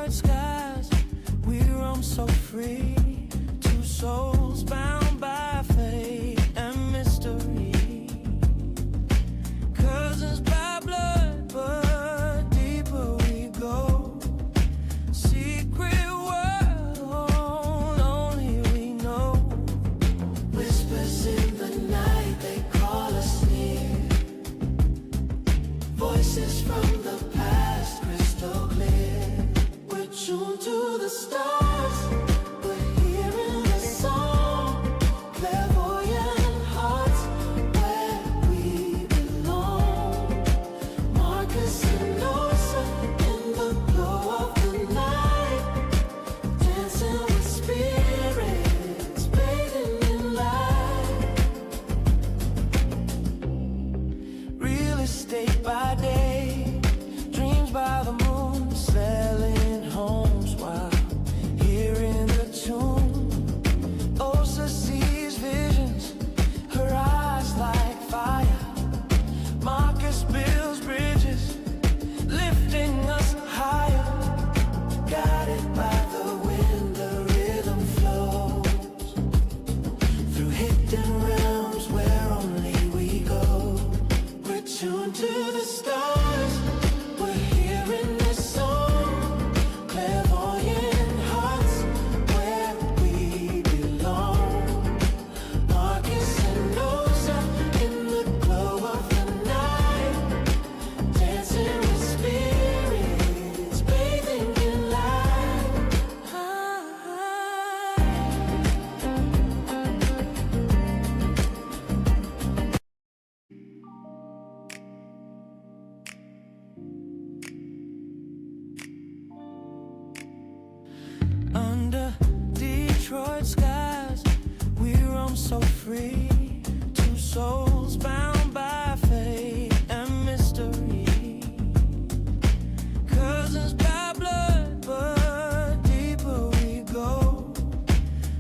Detroit skies, we roam so free. Two souls bound by fate and mystery. Cousins by blood, but deeper we go. Secret world, only we know. Whispers in the night, they call us near. Voices from the past, crystal clear. We're tuned to the stars. We're hearing the song. Clairvoyant hearts, where we belong. Marcus and Osa in the glow of the night. Dancing with spirits, bathing in light. Real estate by day, dreams by the moon, selling homes while hearing the tune. Osa sees visions, her eyes like fire. Marcus builds bridges, lifting us higher. Guided by the wind, the rhythm flows through hidden realms where only we go. We're tuned to the stars. We're hearing this song. Clairvoyant hearts, where we belong. Marcus and Osa in the glow of the night. Dancing with spirits, bathing in light. Under Detroit skies, we roam so free. Two souls bound by fate and mystery. Cousins by blood, but deeper we go.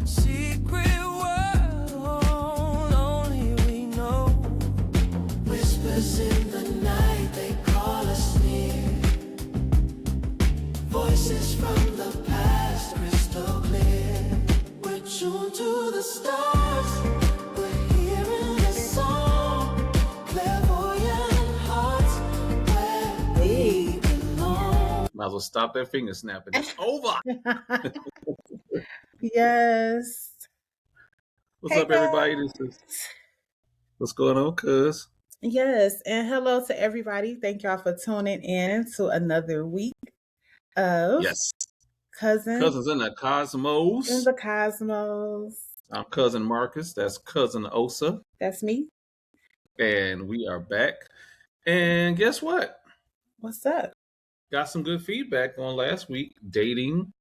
Secret world, only we know. Whispers in the night, they call us near. Voices from the past, crystal clear. We're tuned to the stars. We're hearing the song. Clairvoyant hearts, where we belong. Might as well stop that finger snapping. It's over. Yes. What's Hey, up, everybody? What's going on, cuz? Yes, and hello to everybody. Thank y'all for tuning in to another week of Yes. Cousins Cousins in the Cosmos. in the Cosmos. I'm cousin Marcus. That's cousin Osa. That's me. And we are back. And guess what? What's up? Got some good feedback on last week. Dating.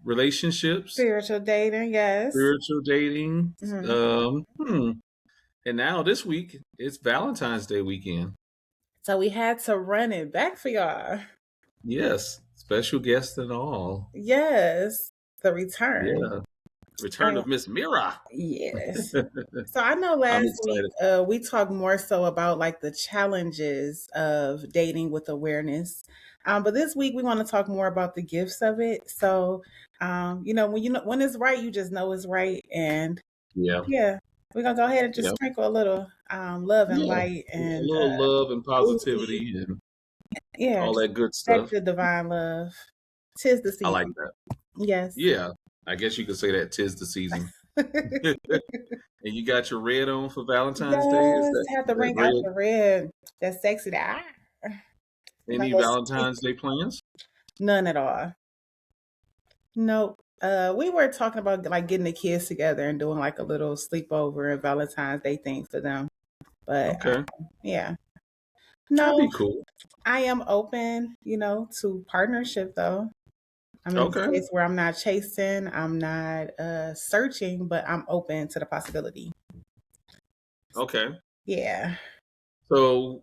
Relationships. Spiritual dating, yes. Spiritual dating. Mhm. And now this week, it's Valentine's Day weekend. So we had to run it back for y'all. Yes. Special guest and all. Yes. The return. Yeah. Return of Miss Mira. Yes. So I know last week we talked more so about like the challenges of dating with awareness. But this week we want to talk more about the gifts of it. So when it's right, you just know it's right. And yeah, we're gonna go ahead and just sprinkle a little love and light and a little love and positivity and all that good stuff. The divine love. 'Tis the season. I like that. Yes. Yeah. I guess you could say that 'tis the season. And you got your red on for Valentine's Day? Yes, have to bring out the red. That's sexy. Any Valentine's Day plans? None at all. Nope. We were talking about like getting the kids together and doing like a little sleepover and Valentine's Day thing for them. But yeah. No, that'd be cool. I am open, to partnership though. I'm in a place where I'm not chasing, I'm not searching, but I'm open to the possibility. Okay. Yeah. So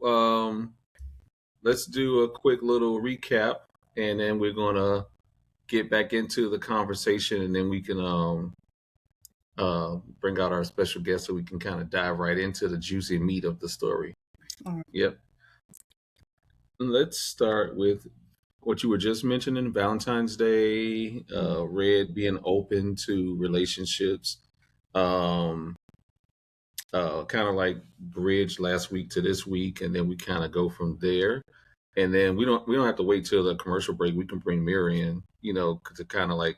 let's do a quick little recap, and then we're gonna get back into the conversation, and then we can bring out our special guest so we can kind of dive right into the juicy meat of the story. Right. Yep. let's start with what you were just mentioning, Valentine's Day, Red being open to relationships. Um, kind of like bridge last week to this week, and then we kind of go from there. And then we don't have to wait till the commercial break. We can bring Mira in, to kind of like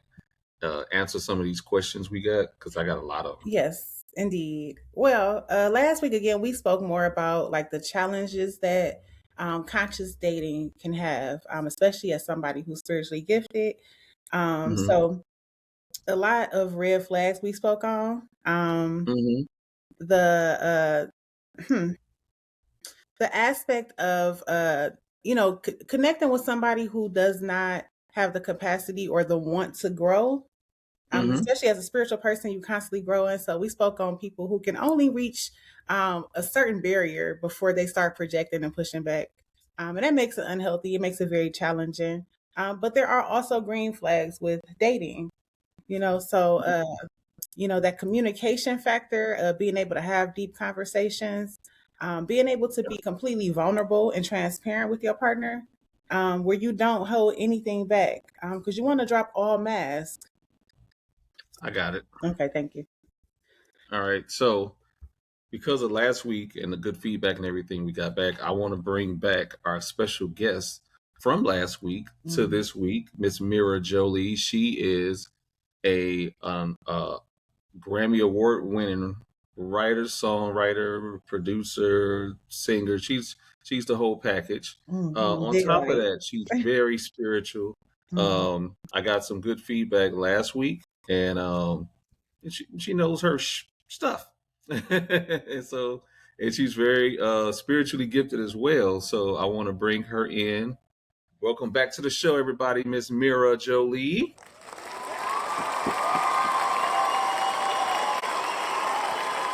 answer some of these questions we got, because I got a lot of them. Yes, indeed. Well, last week again, we spoke more about like the challenges that conscious dating can have, especially as somebody who's spiritually gifted. Hmm. So a lot of red flags we spoke on. Hmm. The the aspect of connecting with somebody who does not have the capacity or the want to grow. Hmm. Especially as a spiritual person, you constantly growing. So we spoke on people who can only reach a certain barrier before they start projecting and pushing back. And that makes it unhealthy. It makes it very challenging. But there are also green flags with dating, so that communication factor of being able to have deep conversations, being able to be completely vulnerable and transparent with your partner, where you don't hold anything back, because you want to drop all masks. I got it. Okay, thank you. All right. So because of last week and the good feedback and everything we got back, I want to bring back our special guest from last week to Mm. this week, Miss Mira Jolie. She is a Grammy Award winning writer, songwriter, producer, singer. She's the whole package. On Big top of right. that, she's very spiritual. Mhm. I got some good feedback last week, and she knows her stuff, and so and she's very spiritually gifted as well. So I want to bring her in. Welcome back to the show, everybody, Miss Mira Jolie.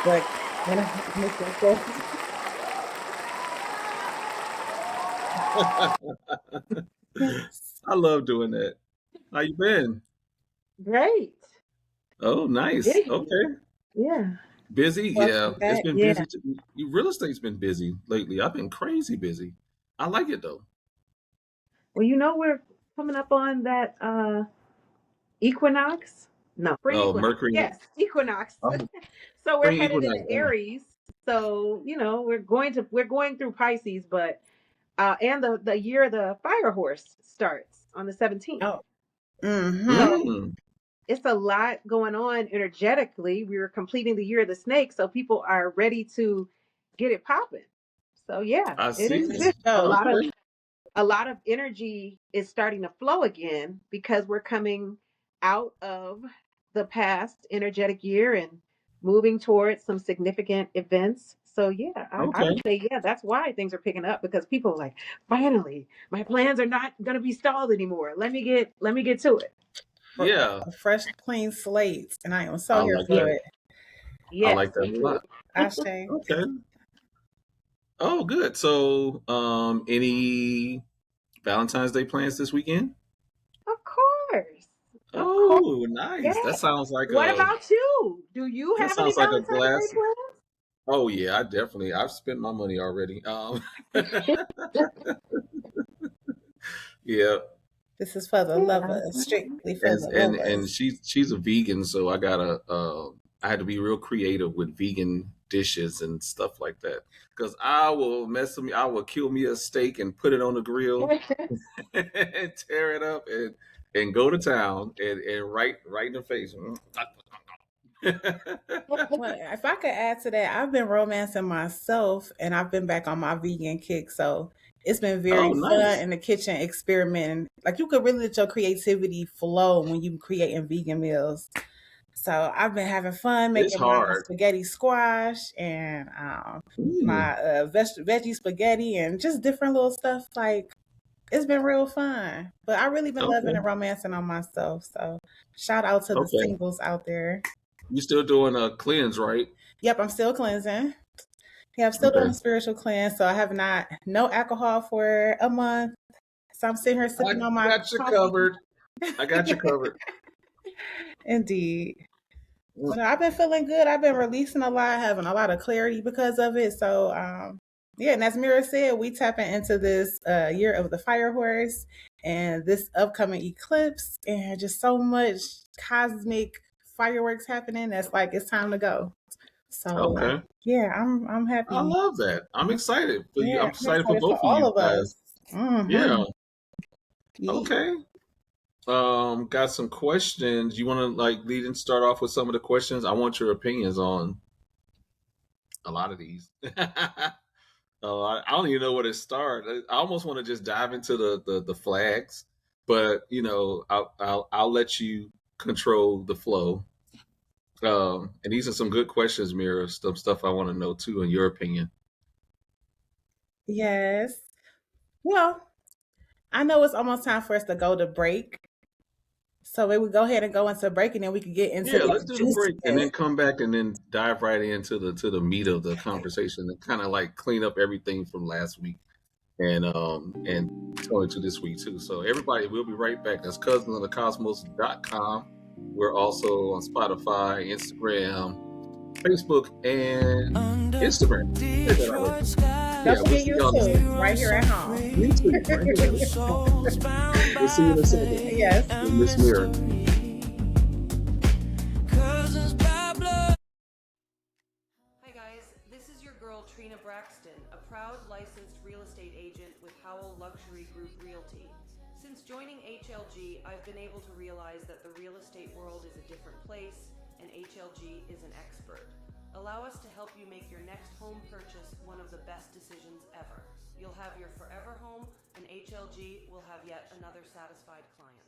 Like when I make that yes. I love doing that. How you been? Great. Oh, nice. Busy. Okay. Yeah. Busy? Yeah. Welcome It's back. been Yeah. busy. Real estate's been busy lately. I've been crazy busy. I like it though. Well, we're coming up on that equinox. No, spring Oh, equinox. Mercury. Yes, equinox. Oh, So we're spring headed equinox. into Oh, Aries. So, we're going through Pisces, but and the year of the fire horse starts on the 17th. Oh. Mm-hmm. So mm, it's a lot going on energetically. We were completing the year of the snake, so people are ready to get it popping. So yeah, I it is see. busy. A So lot of Okay. a lot of energy is starting to flow again because we're coming out of the past energetic year and moving towards some significant events. So yeah, I would Okay. say yeah, that's why things are picking up because people are like, finally, my plans are not going to be stalled anymore. Let me get to it. Yeah. a fresh, clean slate, and I am I so here like Yeah. for that. it. I Yes, like that me a too. lot. Ashe. Okay. Oh, good. So, any Valentine's Day plans this weekend? Of course. Of course. Oh, nice. Yeah. That sounds like What about you? Do you that have any sounds like a Valentine's Day glass. plans? Oh yeah, I've spent my money already. Yeah, This is for the Yeah. lovers, strictly for and the and lovers. she's a vegan, so I had to be real creative with vegan dishes and stuff like that. Because I will kill me a steak and put it on the grill and tear it up and go to town and right in the face. Well, if I could add to that, I've been romancing myself and I've been back on my vegan kick. So it's been very Oh, fun nice. in the kitchen experimenting. Like you could really let your creativity flow when you creating vegan meals. So I've been having fun It's making my hard. spaghetti squash and Mm, my veggie spaghetti and just different little stuff. Like it's been real fun. But I really been loving okay. and romancing on myself. So shout out to the Okay. singles out there. You still doing a cleanse, right? Yep, I'm still cleansing. Yeah, I'm still doing Okay. a spiritual cleanse. So I have not no alcohol for a month. So I'm sitting here I sipping on my got you coffee. covered. I got you covered. Indeed. Mm, But I've been feeling good. I've been releasing a lot, having a lot of clarity because of it. So Yeah, and as Mira said, we tapping into this year of the fire horse and this upcoming eclipse, and just so much cosmic fireworks happening. That's like it's time to go. So Okay. yeah, I'm I happy. love that. I'm excited for you. Yeah, I'm I'm excited for excited for both of all you of guys. us. Mm-hmm. Yeah. Yeah. Okay. Got some questions. You want to like lead and start off with some of the questions? I want your opinions on a lot of these. I don't even know where to start. I almost want to just dive into the flags, but I'll let you control the flow. And these are some good questions, Mira. Some stuff I want to know too, in your opinion. Yes. Well, I know it's almost time for us to go to break. So maybe we go ahead and go into break, and then we can get into Yeah, let's the do the break and juiciness. then come back and then dive right into the meat of the conversation and kind of like clean up everything from last week and turn it to this week too. So everybody, we'll be right back. That's cousinsofthecosmos.com. We're also on Spotify, Instagram, Facebook, and Instagram. Say that already. Don't Yeah, we'll forget see y'all in a second. YouTube right here at home. YouTube, right here. We'll see you in a second. Yes. With Miss Mira. Hi guys, this is your girl Trina Braxton, a proud licensed real estate agent with Howell Luxury Group Realty. Since joining HLG, I've been able to realize that the real estate world is a different place and HLG is an expert. Allow us to help you make your next home purchase one of the best decisions ever. You'll have your forever home, and HLG will have yet another satisfied client.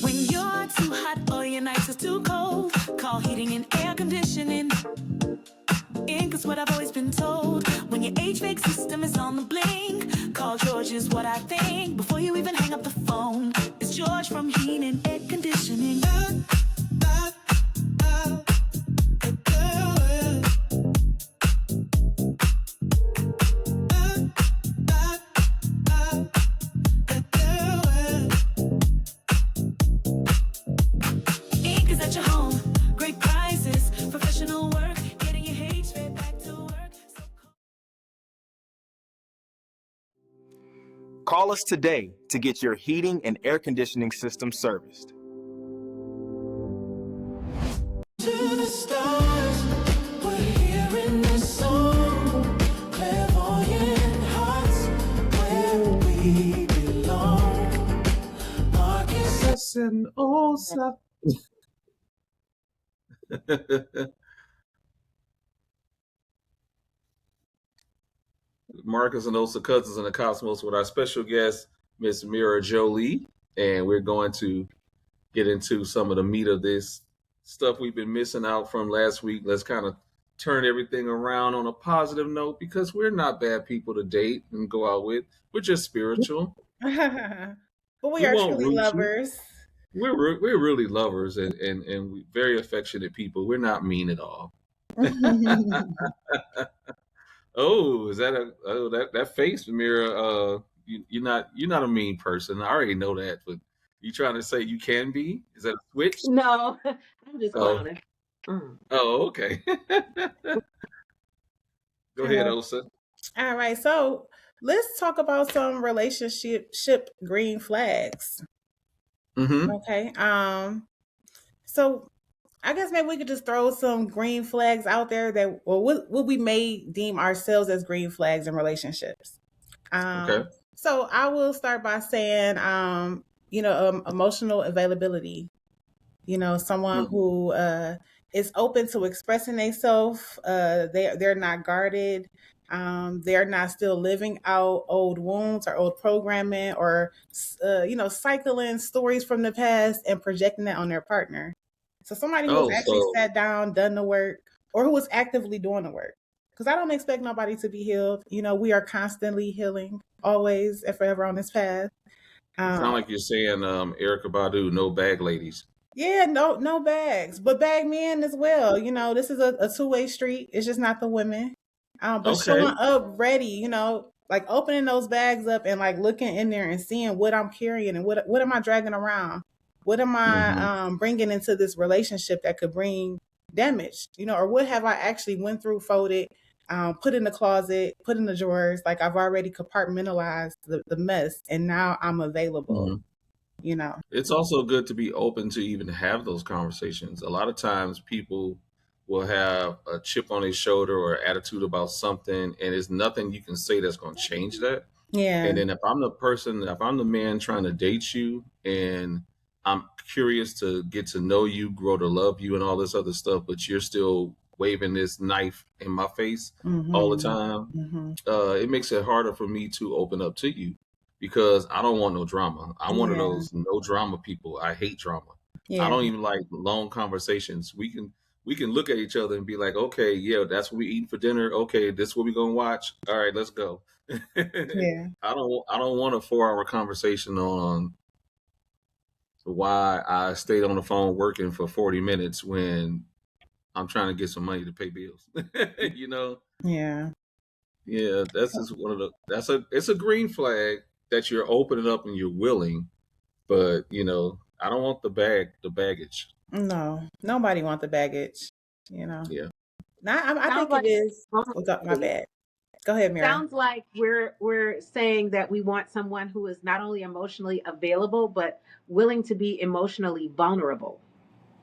When you're too hot or your nights are too cold, call heating and air conditioning. Cause what I've always been told, when your HVAC system is on the blink, call George is what I think. Before you even hang up the phone, it's George from Heating and Air Conditioning. Ink is at your home, great prices, professional work, getting your HVAC back to work. Call us today to get your heating and air conditioning system serviced. To the stars, we're hearing this song. Clairvoyant hearts, where we belong. Marcus and Osa. Marcus and Osa, Cousins in the Cosmos, with our special guest, Miss Mira Jolie. And we're going to get into some of the meat of this stuff we've been missing out from last week. Let's kind of turn everything around on a positive note, because we're not bad people to date and go out with. We're just spiritual. But we We are won't truly root you. lovers. We're really lovers and we very affectionate people. We're not mean at all. Oh, is that that face, Mira? You're not a mean person. I already know that, but you trying to say you can be? Is that a switch? No, I'm just Oh, clowning. Mm. oh, okay. Go ahead, Osa. All right, so let's talk about some relationship green flags. Mm-hmm. Okay. So I guess maybe we could just throw some green flags out there that, well, what we may deem ourselves as green flags in relationships. Okay. So I will start by saying, emotional availability. Someone Mm-hmm. who is open to expressing themselves. They're not guarded. They're not still living out old wounds or old programming, or cycling stories from the past and projecting that on their partner. So somebody who has Oh, actually so sat down, done the work, or who is actively doing the work. Because I don't expect nobody to be healed. We are constantly healing, always and forever on this path. sound like you're saying Erica Badu, no bag ladies. Yeah, no bags, but bag men as well. This is a two-way street. It's just not the women. But Okay. showing up ready, like opening those bags up and like looking in there and seeing what I'm carrying and what am I dragging around? What am I bringing into this relationship that could bring damage, or what have I actually went through, folded, put in the closet, put in the drawers. Like I've already compartmentalized the mess and now I'm available, It's also good to be open to even have those conversations. A lot of times people will have a chip on their shoulder or attitude about something, and there's nothing you can say that's going to change that. Yeah. And then if I'm the man trying to date you and I'm curious to get to know you, grow to love you, and all this other stuff, but you're still waving this knife in my face all the time, it makes it harder for me to open up to you because I don't want no drama. I'm one of those no drama people. I hate drama. I don't even like long conversations. We can look at each other and be like, okay, yeah, that's what we eating for dinner. Okay, this is what we gonna watch. All right, let's go. Yeah. I don't want a 4-hour conversation on why I stayed on the phone working for 40 minutes when I'm trying to get some money to pay bills. you know? Yeah. Yeah, that's just it's a green flag that you're opening up and you're willing, but I don't want the baggage. No, nobody wants the baggage, Yeah. Now, I think like it is. My bad. Go ahead, Mira. Sounds like we're saying that we want someone who is not only emotionally available but willing to be emotionally vulnerable.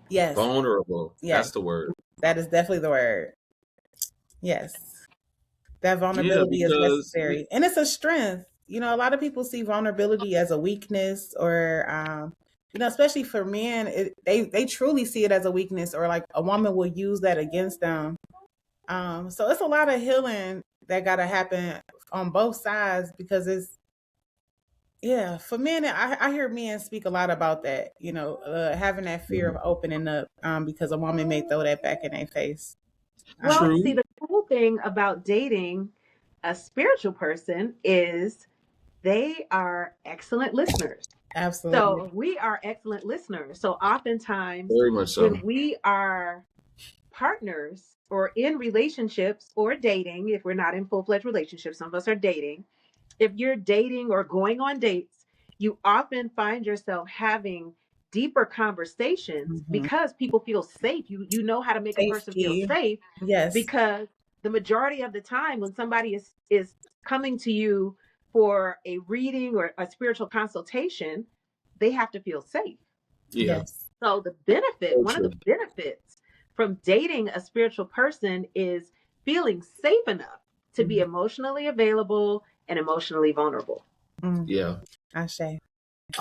Yes. Vulnerable. Yes. That's the word. That is definitely the word. Yes. That vulnerability is necessary. And it's a strength. A lot of people see vulnerability as a weakness or, especially for men, they truly see it as a weakness, or like a woman will use that against them. So it's a lot of healing that got to happen on both sides, because for men, I hear men speak a lot about that, having that fear of opening up, because a woman may throw that back in their face. Well, True. See, the cool thing about dating a spiritual person is they are excellent listeners. Absolutely. So we are excellent listeners. So oftentimes, very much so, when we are partners or in relationships or dating, if we're not in full-fledged relationships, some of us are dating. If you're dating or going on dates, you often find yourself having deeper conversations because people feel safe. You know how to make a person feel safe. Yes. Because the majority of the time when somebody is coming to you for a reading or a spiritual consultation, they have to feel safe. Yes. So the benefit, one of the benefits from dating a spiritual person is feeling safe enough to be emotionally available and emotionally vulnerable. Yeah. I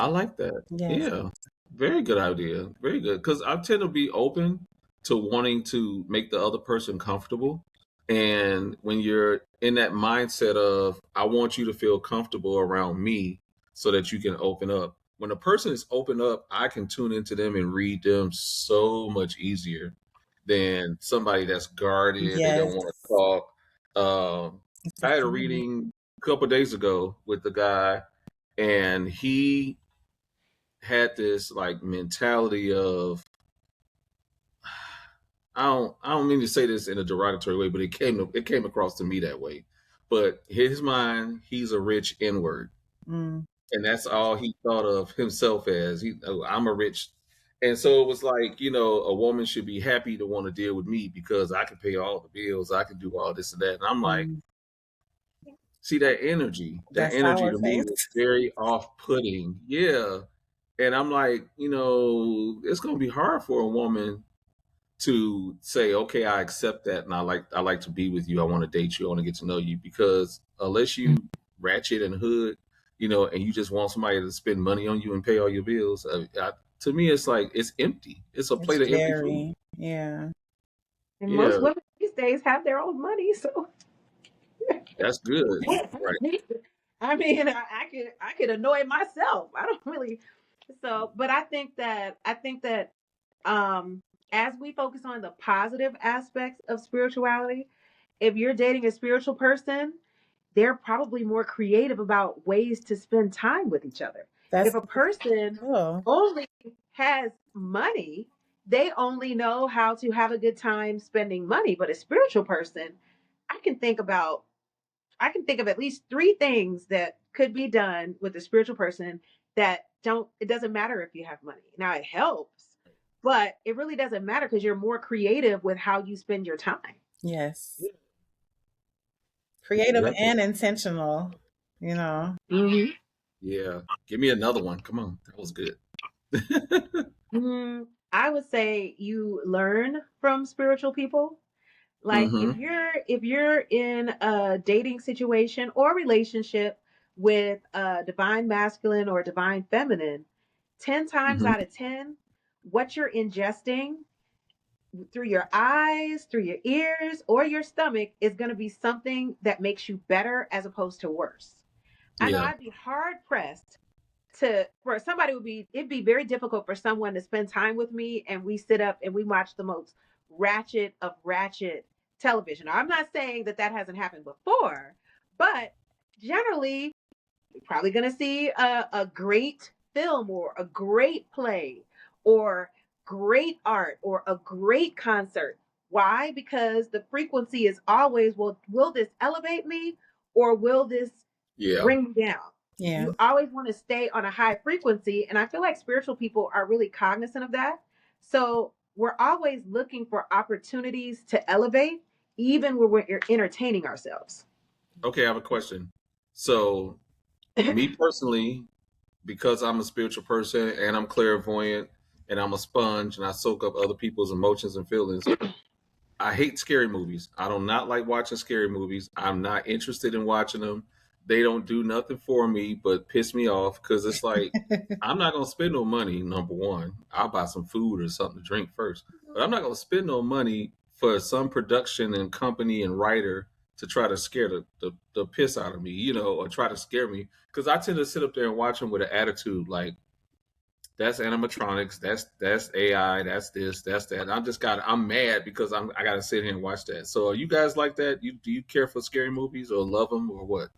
like that. Yes. Yeah. Very good idea. Very good. Because I tend to be open to wanting to make the other person comfortable. And when you're in that mindset of, I want you to feel comfortable around me so that you can open up. When a person is open up, I can tune into them and read them so much easier than somebody that's guarded. Yes. They don't want to talk. I had a reading a couple of days ago with the guy, and he had this like mentality of, I don't mean to say this in a derogatory way, but it came across to me that way. But his mind, he's a rich N-word. And that's all he thought of himself as. I'm a rich. And so it was like, a woman should be happy to want to deal with me because I can pay all the bills. I can do all this and that. And I'm like, see that energy. That energy to me was very off-putting. Yeah. And I'm like, it's going to be hard for a woman to say, okay, I accept that, and I like to be with you. I want to date you. I want to get to know you, because unless you ratchet and hood, and you just want somebody to spend money on you and pay all your bills, to me, it's like it's empty. It's a plate of empty food. Yeah. And most women these days have their own money, so that's good. Right. I mean, I could annoy myself. I don't really. So, but I think that as we focus on the positive aspects of spirituality, if you're dating a spiritual person, they're probably more creative about ways to spend time with each other. If a person only has money, they only know how to have a good time spending money. But a spiritual person, I can think about I can think of at least 3 things that could be done with a spiritual person that it doesn't matter if you have money. Now it helps, but it really doesn't matter because you're more creative with how you spend your time. Yes. Creative and intentional, you know. Mm-hmm. Yeah. Give me another one. Come on. That was good. I would say you learn from spiritual people. Like Mm-hmm. if you're in a dating situation or relationship with a divine masculine or divine feminine, 10 times Mm-hmm. out of 10, what you're ingesting through your eyes, through your ears, or your stomach is going to be something that makes you better as opposed to worse. I know Yeah. I'd be hard pressed for somebody it'd be very difficult for someone to spend time with me and we sit up and we watch the most ratchet of ratchet television. Now, I'm not saying that hasn't happened before, but generally you're probably going to see a great film or a great play or great art or a great concert. Why? Because the frequency is always, well, will this elevate me or will this Yeah. bring me down? Yeah. You always want to stay on a high frequency. And I feel like spiritual people are really cognizant of that. So we're always looking for opportunities to elevate, even when we're entertaining ourselves. Okay, I have a question. So, me personally, because I'm a spiritual person and I'm clairvoyant and I'm a sponge and I soak up other people's emotions and feelings, I hate scary movies. I do not like watching scary movies. I'm not interested in watching them. They don't do nothing for me but piss me off because it's like I'm not gonna spend no money. Number one, I'll buy some food or something to drink first, but I'm not gonna spend no money for some production and company and writer to try to scare the piss out of me, or try to scare me because I tend to sit up there and watch them with an attitude like that's animatronics, that's AI, that's this, that's that. I'm mad because I gotta sit here and watch that. So are you guys like that? Do you care for scary movies or love them or what?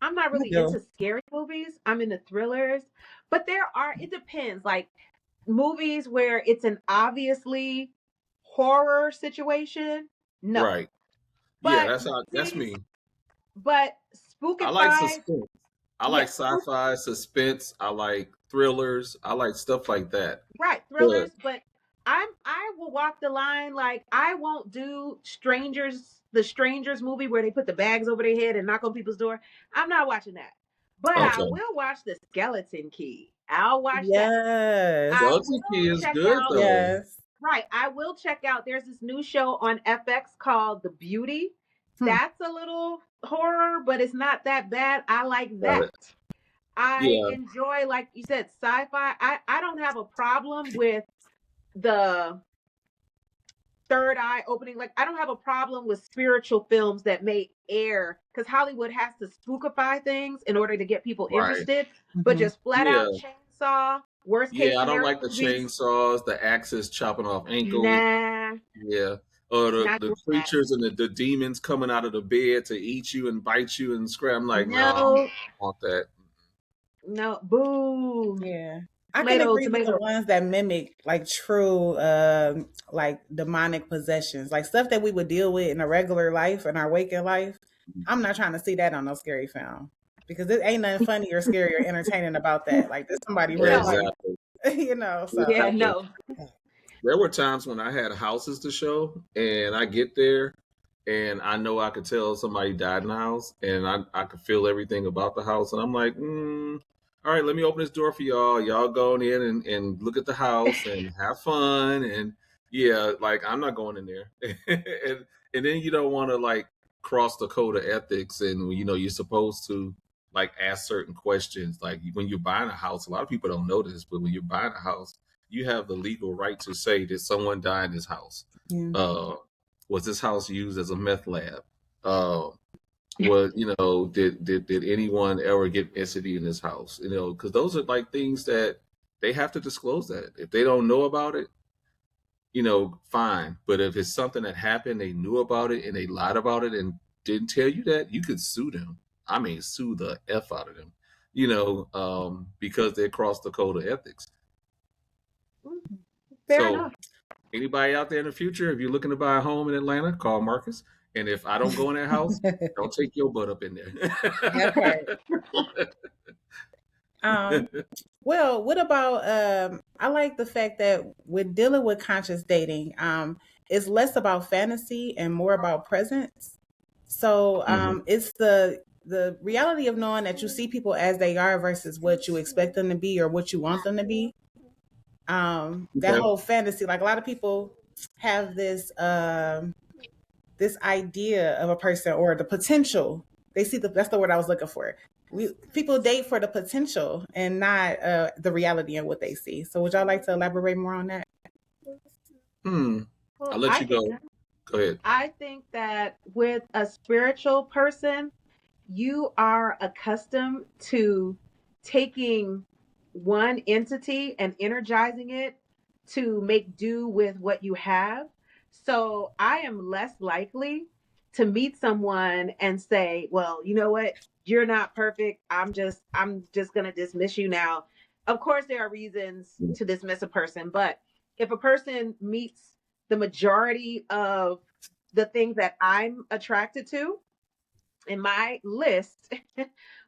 I'm not I really do. into scary movies. I'm into thrillers, but it depends. Like movies where it's an obviously horror situation, no. Right. Yeah, But that's movies, me. but I like spookified, suspense. I like yes, sci-fi, suspense. I like thrillers. I like stuff like that. right, But thrillers, but I will walk the line. Like I won't do the Strangers movie where they put the bags over their head and knock on people's door. I'm not watching that. But I okay, will watch the Skeleton Key. I'll watch that. Yes. I Skeleton Key will is check good out though. Yes. Right. I will check out. There's this new show on FX called The Beauty. Hmm. That's a little horror, but it's not that bad. I like Got that. it. I Yeah. enjoy, like you said, sci-fi. I don't have a problem with the third eye opening. Like I don't have a problem with spiritual films that may air because Hollywood has to spookify things in order to get people Right. interested. But Mhm. just flat Yeah. out chainsaw, worst case Yeah. I don't scenario like the movies. chainsaws, the axes chopping off ankles. Nah, Yeah. Or the, not the doing that. creatures and the demons coming out of the bed to eat you and bite you and scram. I'm like, no, I don't No, want that. no, boo. Yeah. I can Tomato, agree with the tomato. ones that mimic like true like demonic possessions, like stuff that we would deal with in a regular life in our waking life. I'm not trying to see that on no scary film because there ain't nothing funny or scary or entertaining about that. Like there's somebody real No. life, Exactly. so Yeah, Exactly. no. There were times when I had houses to show, and I get there, and I know I could tell somebody died in the house, and I could feel everything about the house, and I'm like, all right, let me open this door for y'all. Y'all go in and look at the house and have fun, and yeah, like I'm not going in there, and then you don't want to like cross the code of ethics, and you're supposed to like ask certain questions, like when you're buying a house. A lot of people don't know this, but when you're buying a house you have the legal right to say, did someone die in this house? yeah. Was this house used as a meth lab? Did anyone ever get STD in this house? Because those are like things that they have to disclose that. If they don't know about it, fine. But if it's something that happened, they knew about it and they lied about it and didn't tell you that, you could sue them. I mean, sue the F out of them, because they crossed the code of ethics. Fair So enough. anybody out there in the future, if you're looking to buy a home in Atlanta, call Marcus And if I don't go in that house, don't take your butt up in there. That part. Well, what about I like the fact that with dealing with conscious dating, it's less about fantasy and more about presence. So it's the reality of knowing that you see people as they are versus what you expect them to be or what you want them to be. That Okay. whole fantasy, like a lot of people have this idea of a person or the potential. They see that's the word I was looking for. People date for the potential and not the reality of what they see. So would y'all like to elaborate more on that? I'll Well, let you go. Go ahead. I think that with a spiritual person, you are accustomed to taking one entity and energizing it to make do with what you have. So I am less likely to meet someone and say, well, you know what? You're not perfect. I'm just going to dismiss you now. Of course there are reasons to dismiss a person, but if a person meets the majority of the things that I'm attracted to, in my list,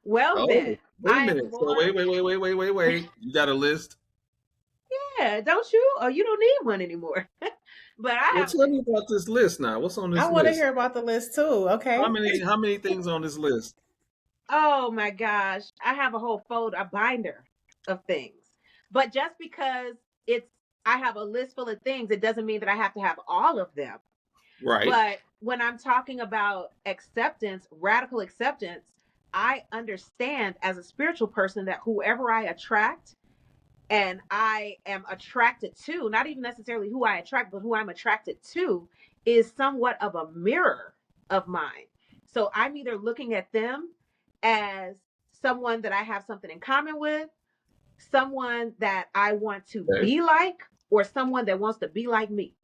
well then, Oh, wait a I am minute. So more. wait. You got a list? Yeah, don't you? Oh, you don't need one anymore. But I Well, have. tell me about this list now. What's on I this want to list? hear about the list too. Okay. How many things on this list? Oh my gosh, I have a whole folder, a binder of things. But just because it's, I have a list full of things, it doesn't mean that I have to have all of them. Right. But when I'm talking about acceptance, radical acceptance, I understand as a spiritual person that whoever I attract and I am attracted to, not even necessarily who I attract, but who I'm attracted to, is somewhat of a mirror of mine. So I'm either looking at them as someone that I have something in common with, someone that I want to Okay. be like, or someone that wants to be like me.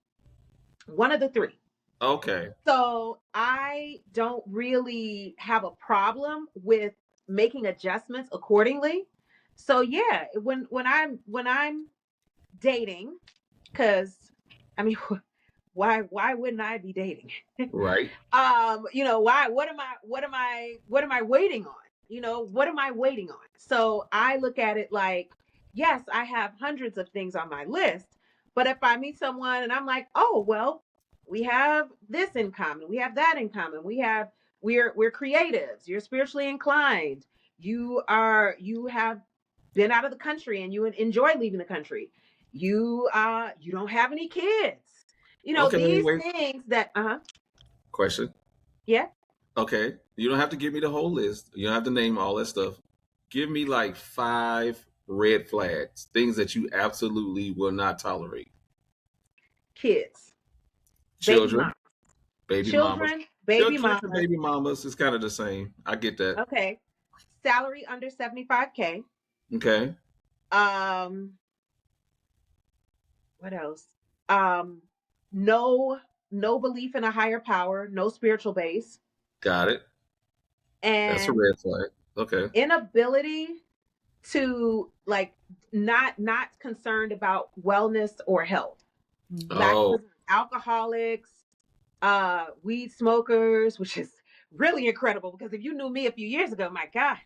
One of the three. Okay. So I don't really have a problem with making adjustments accordingly. So yeah, when I'm dating, because I mean, why wouldn't I be dating? Right. Why? What am I waiting on? What am I waiting on? So I look at it like, yes, I have hundreds of things on my list, but if I meet someone and I'm like, oh well, we have this in common, we have that in common, we're creatives, you're spiritually inclined, you have been out of the country and you enjoy leaving the country, you don't have any kids, Okay. these Wait. things that Question. yeah. Okay. You don't have to give me the whole list. You don't have to name all that stuff. Give me like 5 red flags, things that you absolutely will not tolerate. Kids, baby Children, moms, baby mamas. children, baby Kids and mamas. baby mamas is kind of the same. I get that. Okay, salary under 75K. Okay. Um, what else? Um, no belief in a higher power, no spiritual base, Got it. That's a and red flag. Okay. inability to like not concerned about wellness or health. Lack Oh, of alcoholics, weed smokers, which is really incredible because if you knew me a few years ago, my God,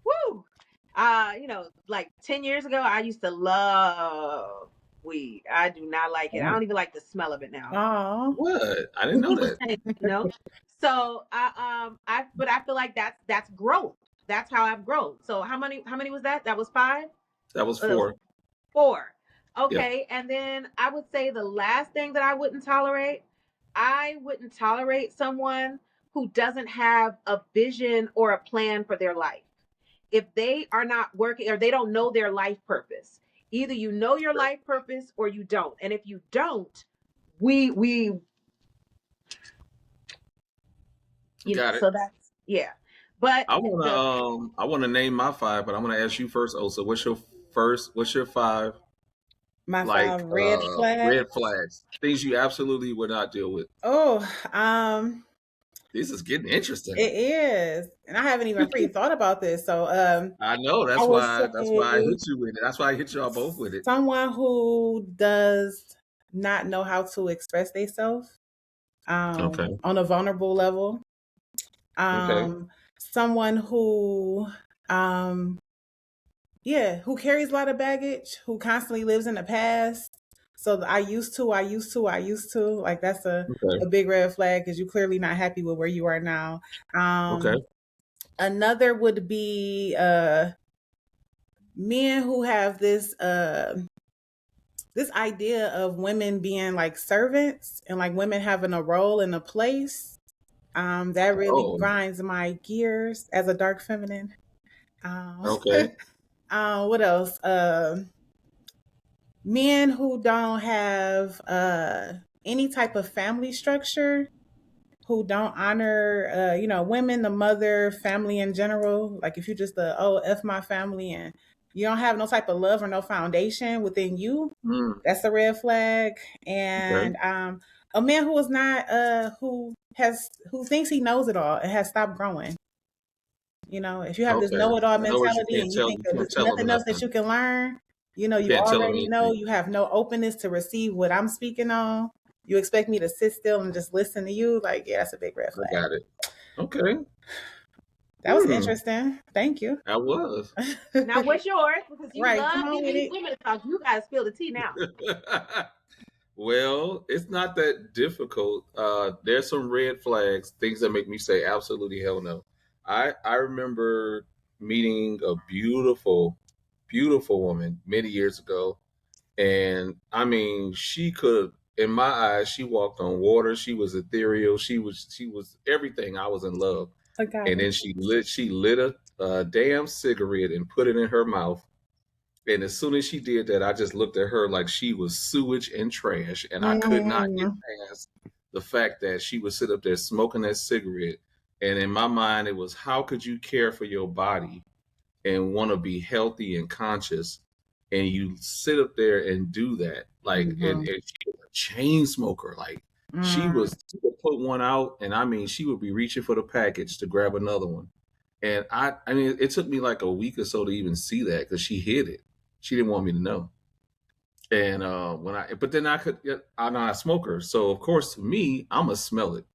woo! Like 10 years ago, I used to love weed. I do not like it. I don't even like the smell of it now. Oh, what? I didn't know that. So but I feel like that's growth. That's how I've grown. So how many was that? That was 5? That was That was 4. 4. Yeah. Okay, and then I would say the last thing that I wouldn't tolerate someone who doesn't have a vision or a plan for their life. If they are not working or they don't know their life purpose, either you know your life purpose or you don't. And if you don't, we Got it. so that's yeah. But I wanna name my 5, but I'm gonna ask you first, Osa. What's your 5 my like 5 red flags. red flags? Things you absolutely would not deal with. Oh, This is getting interesting. it is, and I haven't even pre thought about this. So, I know. I would That's why I say hit you with it. That's why I hit y'all both with it. someone who does not know how to express themselves. Okay. on a vulnerable level. Okay. Someone who, who carries a lot of baggage, who constantly lives in the past. So I used to, like that's Okay. a big red flag because you're clearly not happy with where you are now. Okay. Another would be men who have this idea of women being like servants and like women having a role and a place. That really Oh. grinds my gears as a dark feminine. Um, Okay. what else? Men who don't have any type of family structure, who don't honor women, the mother, family in general. Like if you just F my family and you don't have no type of love or no foundation within you, Mm. that's a red flag. Okay. And a man who is not who thinks he knows it all and has stopped growing. If you have this Okay. know-it-all In other words, mentality and you think you there's can't tell them nothing else that nothing. you can learn, you You can't tell them already know, anything. you have no openness to receive what I'm speaking on. You expect me to sit still and just listen to you? Like, yeah, that's a big red I flag. got it. Okay. That was interesting. Thank you. I was. Now, what's yours? Because you Right, come love on getting with these it. women to talk. You guys spill the tea now. Well, it's not that difficult. There's some red flags, things that make me say absolutely hell no. I remember meeting a beautiful, beautiful woman many years ago, and I mean, she could, in my eyes, she walked on water. She was ethereal. She was everything. I was in love. I got And it. then she lit a damn cigarette and put it in her mouth. And as soon as she did that, I just looked at her like she was sewage and trash. And I could not get Mm, past the fact that she would sit up there smoking that cigarette. And in my mind, it was, how could you care for your body and want to be healthy and conscious? And you sit up there and do that. Like, and mhm, she was a chain smoker. Like, mm, she would put one out, and I mean, she would be reaching for the package to grab another one. And I mean, it took me like a week or so to even see that because she hid it. She didn't want me to know. And but then I'm not a smoker, so of course to me, I'ma smell it.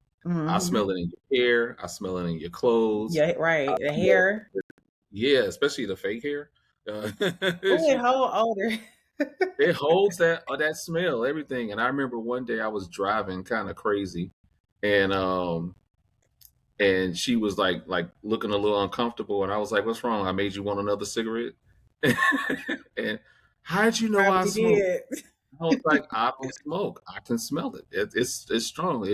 I mhm. smell it in your hair. I smell it in your clothes. Yeah, I right. The smell hair. it, yeah, especially the fake hair. Oh, it She, whole older. it holds that smell, everything. And I remember one day I was driving kind of crazy, and she was like looking a little uncomfortable, and I was like, "What's wrong? I made you want another cigarette?" And how did you know I Probably smoke? did. I was like, I don't smoke. I can smell it. It's strong.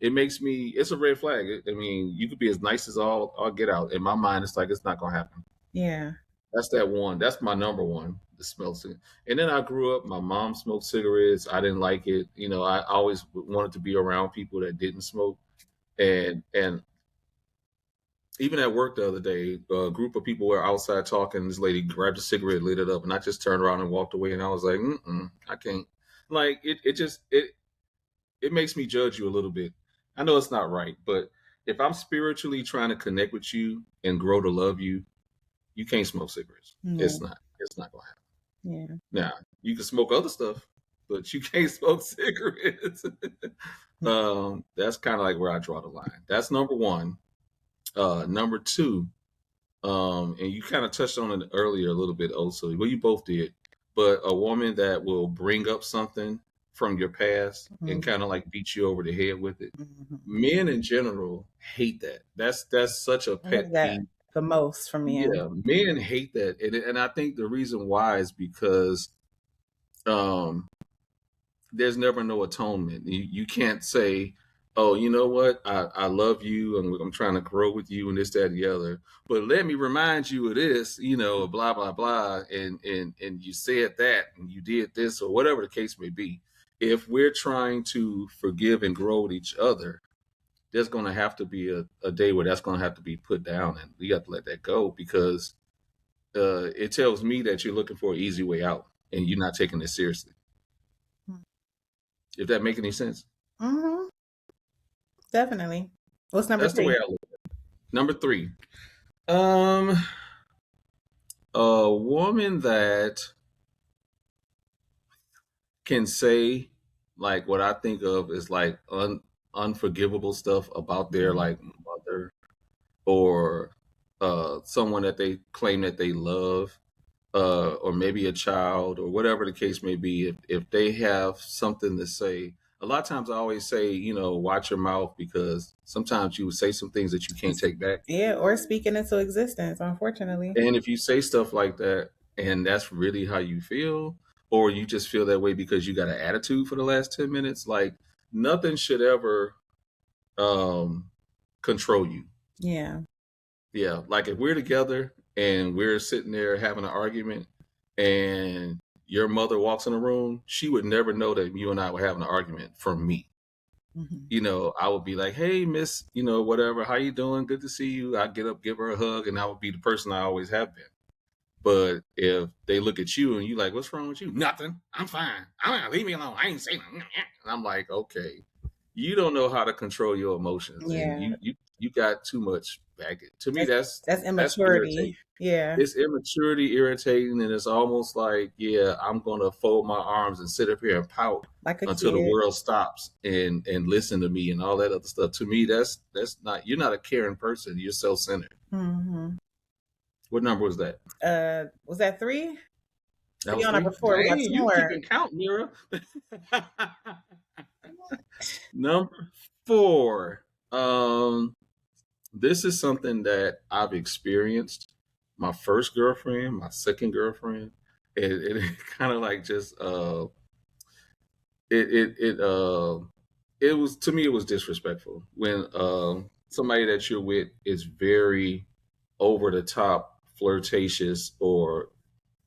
It makes me. It's a red flag. I mean, you could be as nice as all get out. In my mind, it's like it's not gonna happen. Yeah. That's that one. That's my number one. The smell cigarette. And then I grew up. My mom smoked cigarettes. I didn't like it. I always wanted to be around people that didn't smoke. And even at work the other day, a group of people were outside talking. This lady grabbed a cigarette, lit it up, and I just turned around and walked away. And I was like, I can't. Like it makes me judge you a little bit. I know it's not right, but if I'm spiritually trying to connect with you and grow to love you, you can't smoke cigarettes. Yeah. It's not gonna happen. Yeah. Now, you can smoke other stuff, but you can't smoke cigarettes. That's kind of like where I draw the line. That's number one. Number two, and you kind of touched on it earlier a little bit also. Well, you both did, but a woman that will bring up something from your past and Mhm, kind of like beat you over the head with it. mhm. Men in general hate that. That's such a I hate pet that peeve. the most for men. Yeah, men hate that, and I think the reason why is because um there's never no atonement. You can't say, "Oh, you know what? I love you, and I'm trying to grow with you, and this, that, and the other." But let me remind you of this, blah blah blah, and you said that, and you did this, or whatever the case may be. If we're trying to forgive and grow with each other, there's going to have to be a day where that's going to have to be put down, and we got to let that go because it tells me that you're looking for an easy way out, and you're not taking it seriously. If that make any sense. Mm-hmm. Definitely. What's number That's the way three? I look at it. Number three, um, a woman that can say like what I think of is like unforgivable stuff about their like mother or someone that they claim that they love, or maybe a child or whatever the case may be, if they have something to say, a lot of times I always say, watch your mouth, because sometimes you would say some things that you can't take back. Yeah, or speaking into existence, unfortunately. And if you say stuff like that and that's really how you feel, or you just feel that way because you got an attitude for the last 10 minutes, like nothing should ever control you. Yeah. Yeah. Like if we're together and we're sitting there having an argument and your mother walks in the room, she would never know that you and I were having an argument from me. I would be like, hey, miss, whatever, how you doing? Good to see you. I get up, give her a hug, and I would be the person I always have been. But if they look at you and you like, what's wrong with you? Nothing. I'm fine. Leave me alone. I ain't saying nothing. And I'm like, okay, you don't know how to control your emotions. Yeah. And you got too much baggage. To me, that's immaturity. Yeah. It's immaturity, irritating, and it's almost like, yeah, I'm gonna fold my arms and sit up here and pout until the world stops and listen to me and all that other stuff. To me, that's not, you're not a caring person. You're self-centered. What number was that? Was that 3? That was 3? Number 4. Dang, you keeping count, Mira. Number 4. This is something that I've experienced. My first girlfriend, my second girlfriend, it kind of like just it was, to me, it was disrespectful when somebody that you're with is very over the top, flirtatious, or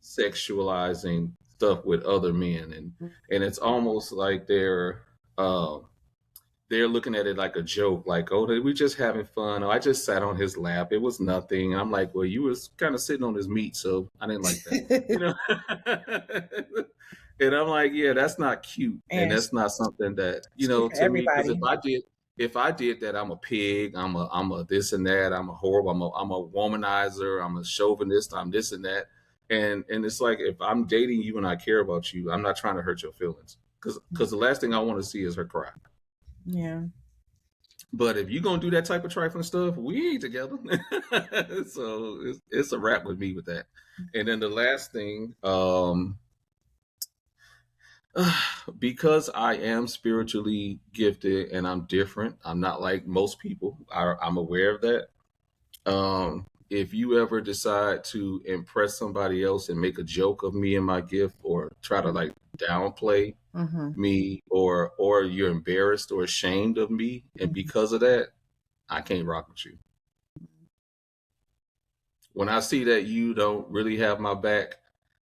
sexualizing stuff with other men, and it's almost like they're looking at it like a joke, like, oh, we just having fun. Oh, I just sat on his lap. It was nothing. And I'm like, well, you was kind of sitting on his meat, so I didn't like that. And I'm like, yeah, that's not cute, and that's not something that, to me, because if I did that, I'm a pig. I'm a this and that. I'm a horrible. I'm a womanizer. I'm a chauvinist. I'm this and that. And it's like, if I'm dating you and I care about you, I'm not trying to hurt your feelings, because the last thing I want to see is her cry. Yeah. But if you're going to do that type of trifling stuff, we ain't together. So it's a wrap with me with that. And then the last thing, because I am spiritually gifted and I'm different, I'm not like most people. I'm aware of that. If you ever decide to impress somebody else and make a joke of me and my gift, or try to like downplay me, or you're embarrassed or ashamed of me, and because of that, I can't rock with you. When I see that you don't really have my back,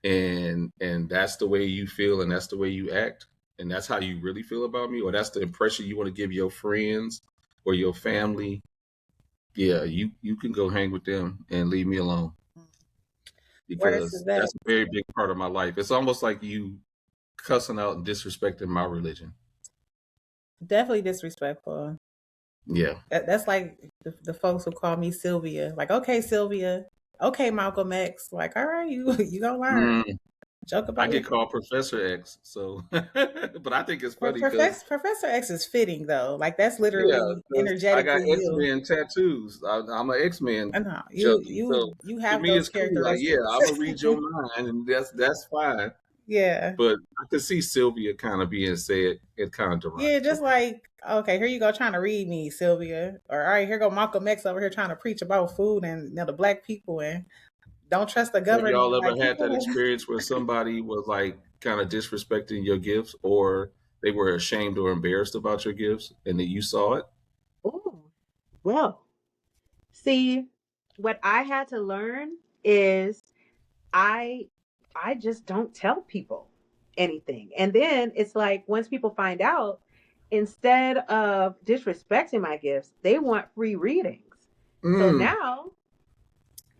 and that's the way you feel, and that's the way you act, and that's how you really feel about me, or that's the impression you want to give your friends or your family, yeah, you can go hang with them and leave me alone, because that's a very big part of my life. It's almost like you cussing out and disrespecting my religion. Definitely disrespectful. Yeah. That's like the folks who call me Sylvia. Like, okay, Sylvia. Okay, Malcolm X. Like, all right, you gonna learn. Joke about it. I get called Professor X, so but I think it's funny. Professor X is fitting though. Like, that's literally energetically. I got X-Men tattoos. I'm an X-Men. I know. You have those characteristics. Cool. Like, yeah, I'm gonna read your mind, and that's fine. Yeah. But I could see Sylvia kind of being said it kind of derogatory. Yeah, just like, okay, here you go trying to read me, Sylvia. Or, all right, here go Malcolm X over here trying to preach about food and the black people, and don't trust the government. Have y'all ever had that experience where somebody was like kind of disrespecting your gifts, or they were ashamed or embarrassed about your gifts, and that you saw it? Oh, well, see, what I had to learn is I just don't tell people anything. And then it's like, once people find out, instead of disrespecting my gifts, they want free readings. So now,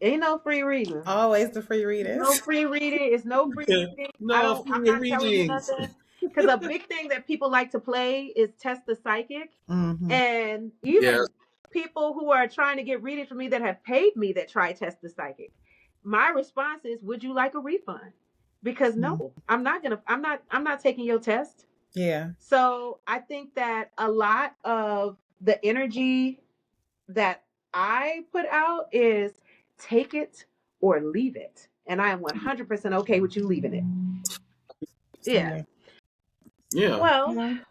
ain't no free reading. Always the free readings. No free reading. It's no free reading. No free I'm not readings. telling you nothing. Because a big thing that people like to play is test the psychic. And even people who are trying to get readings from me that have paid me that try test the psychic, my response is, would you like a refund? Because no, I'm not taking your test. Yeah. So I think that a lot of the energy that I put out is take it or leave it. And I am 100% okay with you leaving it. Yeah. Yeah. Yeah, Well, Yeah.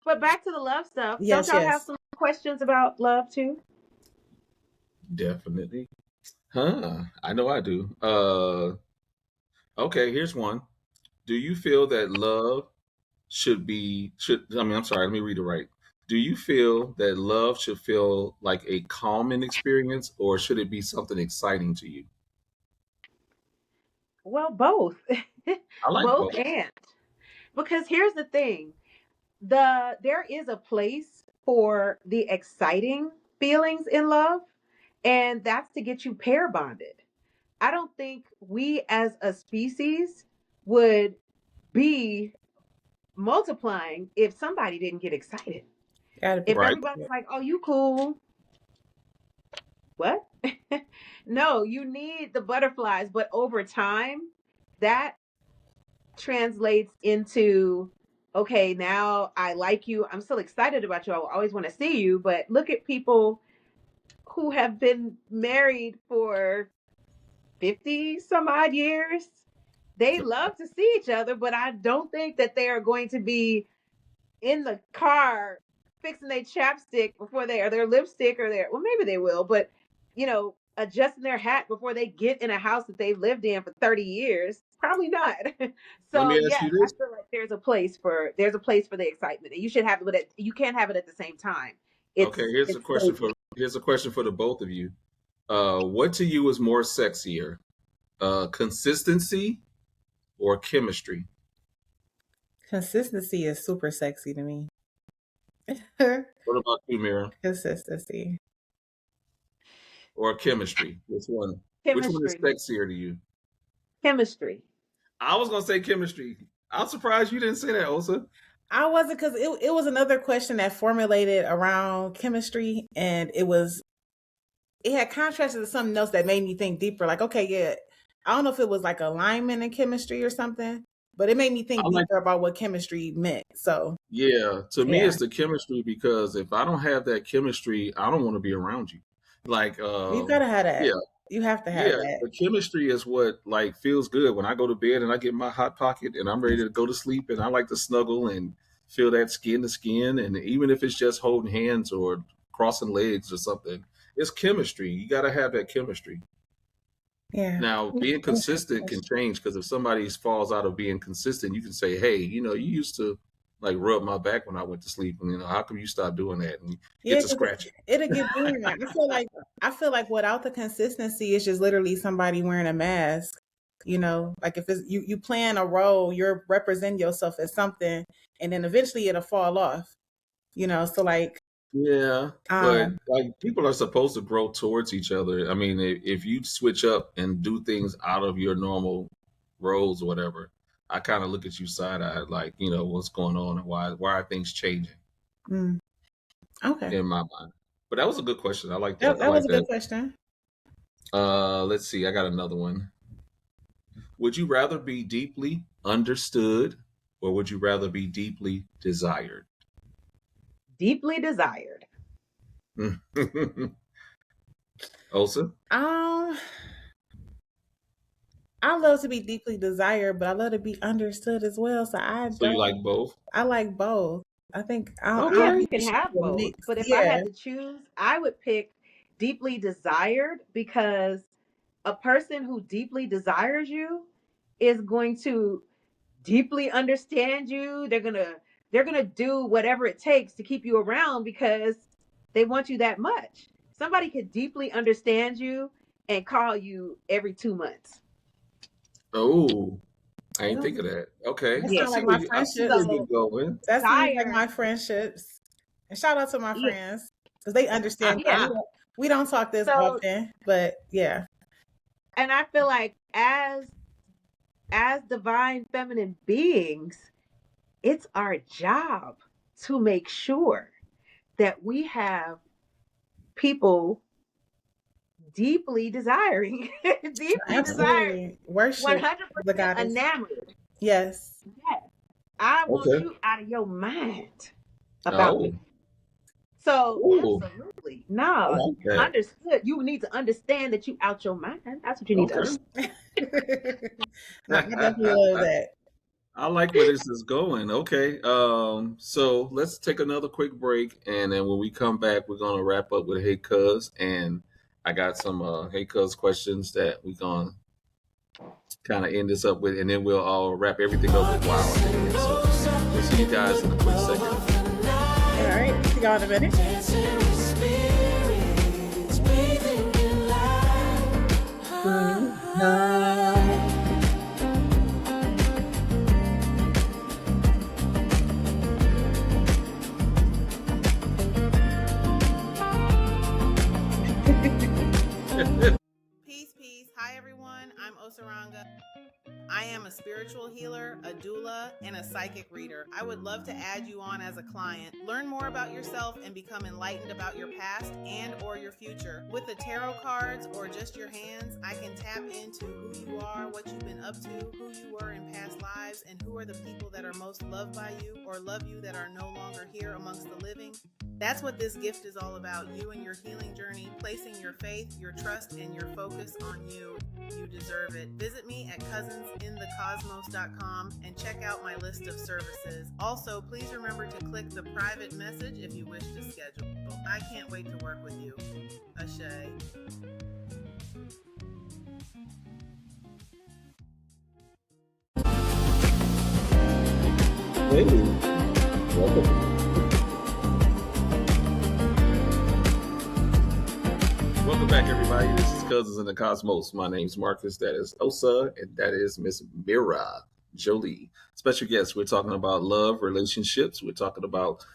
but back to the love stuff. Don't Yes, y'all have yes. some questions about love too? definitely. Huh? I know I do. Okay, here's one. Do you feel that love should I mean, I'm sorry, let me read it right. Do you feel that love should feel like a calming experience or should it be something exciting to you? Well, both. I like Both both. and. Because here's the thing. There is a place for the exciting feelings in love, and that's to get you pair bonded. I don't think we as a species would be multiplying if somebody didn't get excited. Gotta be. If Right. everybody's like, "Oh, you cool." What? No, you need the butterflies, but over time, that translates into, okay, now I like you. I'm still excited about you. I will always want to see you. But look at people who have been married for 50 some odd years. They love to see each other, but I don't think that they are going to be in the car fixing their chapstick before they, or their lipstick, or their, well, maybe they will, but adjusting their hat before they get in a house that they've lived in for 30 years. Probably not. Let So me ask you yes, I this. feel like there's a place for the excitement, and you should have it, but you can't have it at the same time. Okay, It's so here's a question for the both of you. What to you is more sexier? Consistency or chemistry? Consistency is super sexy to me. What about you, Mira? Consistency. Or chemistry? Which one? Which one is chemistry. sexier to you? Chemistry. I was gonna say chemistry. I'm surprised you didn't say that, Osa. I wasn't, because it was another question that formulated around chemistry, and it had contrasted to something else that made me think deeper. Like, okay, yeah, I don't know if it was like alignment in chemistry or something, but it made me I think like, deeper about what chemistry meant. So yeah. To me, yeah, it's the chemistry because if I don't have that chemistry, I don't want to be around you. Like, you gotta have yeah, that. You have to have yeah. that. The chemistry is what like feels good when I go to bed and I get my hot pocket and I'm ready to go to sleep and I like to snuggle and feel that skin to skin and even if it's just holding hands or crossing legs or something, it's chemistry. You got to have that chemistry. Yeah. Now, being consistent can change because if somebody falls out of being consistent, you can say, "Hey, you used to like rub my back when I went to sleep, and how come you stop doing that?" And you get Yeah, to because scratch it. it'll get boring. I feel like without the consistency, it's just literally somebody wearing a mask. Like if it's you playing a role, you're representing yourself as something, and then eventually it'll fall off. So like Yeah, but um like people are supposed to grow towards each other. I mean, if you switch up and do things out of your normal roles or whatever, I kind of look at you side eyed, like what's going on and why are things changing mm, okay. in my mind. But that was a good question. I like That that. I that was like a good that. question. Let's see. I got another one. Would you rather be deeply understood or would you rather be deeply desired? Deeply desired. Osa? Um I love to be deeply desired, but I love to be understood as well. So So you like both? I like both. I think I Yeah, Okay. don't you think it can should have be a both. mix. But if I Yeah. had to choose, I would pick deeply desired, because a person who deeply desires you is going to deeply understand you. They're going to do whatever it takes to keep you around because they want you that much. Somebody could deeply understand you and call you every 2 months. Oh, I ain't Yeah. think of that. Okay. That Yeah. sounds like my I see where friendships. you're So going. That sounds like desire, my friendships. And shout out to my yeah, friends because they understand. yeah. We don't talk this So, often, but yeah. and I feel like as divine feminine beings, it's our job to make sure that we have people deeply desiring, deeply desiring, Absolutely. Worship the 100% goddess. enamored. Yes. Yes. I want Okay. you out of your mind about me. Oh. So Oh. absolutely. I No. like that. Understood. You need to understand that you out your mind. That's what you need to Okay. understand. No, I definitely love that. I like where this is going. Okay. So let's take another quick break, and then when we come back, we're gonna wrap up with Hey Cuz, and I got some Hey Cuz questions that we're gonna kind of end this up with, and then we'll all wrap everything up with Wow at the end. So we'll see you guys in a quick second. All right. See y'all in a minute. Peace, peace. Hi, everyone. I'm Osaranga. I am a spiritual healer, a doula, and a psychic reader. I would love to add you on as a client. Learn more about yourself and become enlightened about your past and or your future. With the tarot cards or just your hands, I can tap into who you are, what you've been up to, who you were in past lives, and who are the people that are most loved by you or love you that are no longer here amongst the living. That's what this gift is all about, you and your healing journey, placing your faith, your trust, and your focus on you. You deserve it. Visit me at cousinsinthecosmos.com and check out my list of services. Also, please remember to click the private message if you wish to schedule. I can't wait to work with you. Ashe. Hey, welcome. Welcome back, everybody. This is Cousins in the Cosmos. My name's Marcus. That is Osa, and that is Miss Mira Jolie. Special guest. We're talking about love, relationships. We're talking about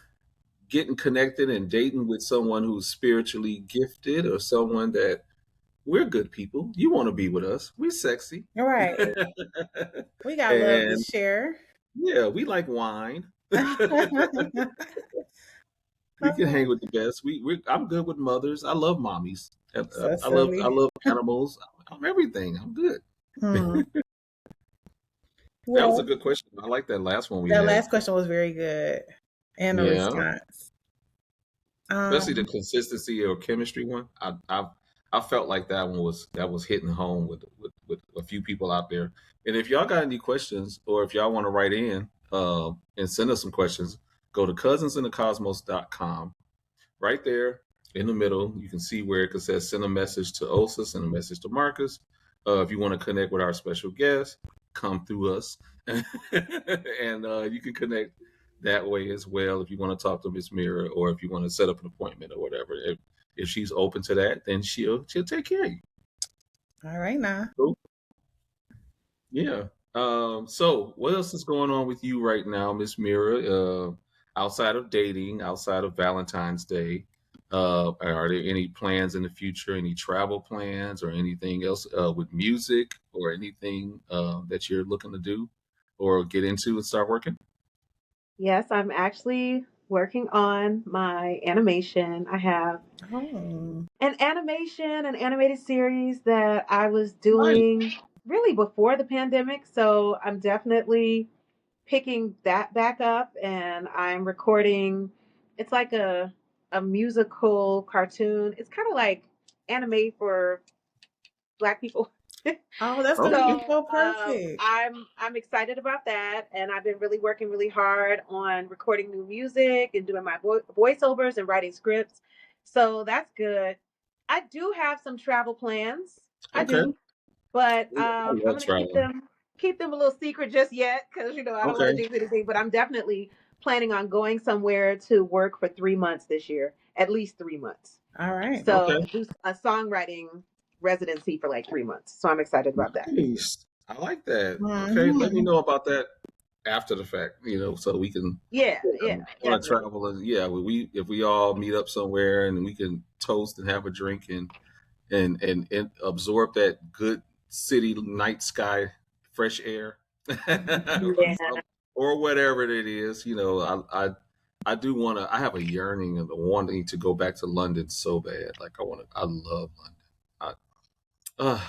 getting connected and dating with someone who's spiritually gifted or someone that we're good people. You want to be with us. We're sexy. All right. We got love to And share. yeah, we like wine. We can hang with the best. I'm good with mothers. I love mommies. So I love silly. animals. I'm everything. I'm good. Hmm. That was Well, a good question. I like that last one we that had. last question was very good. And the Yeah, response. especially the consistency or chemistry one. I felt like that one was hitting home with a few people out there. And if y'all got any questions or if y'all want to write in and send us some questions, go to cousinsinthecosmos.com. Right there in the middle, you can see where it says send a message to Osa, send a message to Marcus. If you want to connect with our special guest, come through us. And you can connect that way as well if you want to talk to Miss Mira or if you want to set up an appointment or whatever. If she's open to that, then she'll take care of you. All right, now. Cool. Yeah. So what else is going on with you right now, Miss Mira? Outside of dating, outside of Valentine's Day, are there any plans in the future? Any travel plans or anything else with music or anything that you're looking to do or get into and start working? Yes, I'm actually working on my animation. I have Oh. an animated series that I was Nice. doing really before the pandemic. So I'm definitely picking that back up and I'm recording. It's like a musical cartoon. It's kind of like anime for Black people. Oh, that's gonna Okay. be So so perfect. I'm excited about that, and I've been really working really hard on recording new music and doing my voiceovers and writing scripts. So that's good. I do have some travel plans. I Okay. do, but I I'm love gonna traveling. keep them a little secret just yet because I don't want Okay. to jinx anything. But I'm definitely planning on going somewhere to work for 3 months this year, at least 3 months. All right. Okay. So do a songwriting residency for like 3 months. So I'm excited about that. Nice. I like that. Okay. Let me Mhm. know about that after the fact, so we can Yeah, want to definitely. travel. And yeah, if we all meet up somewhere and we can toast and have a drink and absorb that good city night sky, fresh air, or, Yeah. or whatever it is. I do want to. I have a yearning and a wanting to go back to London so bad. Like I want to. I love London. I, uh,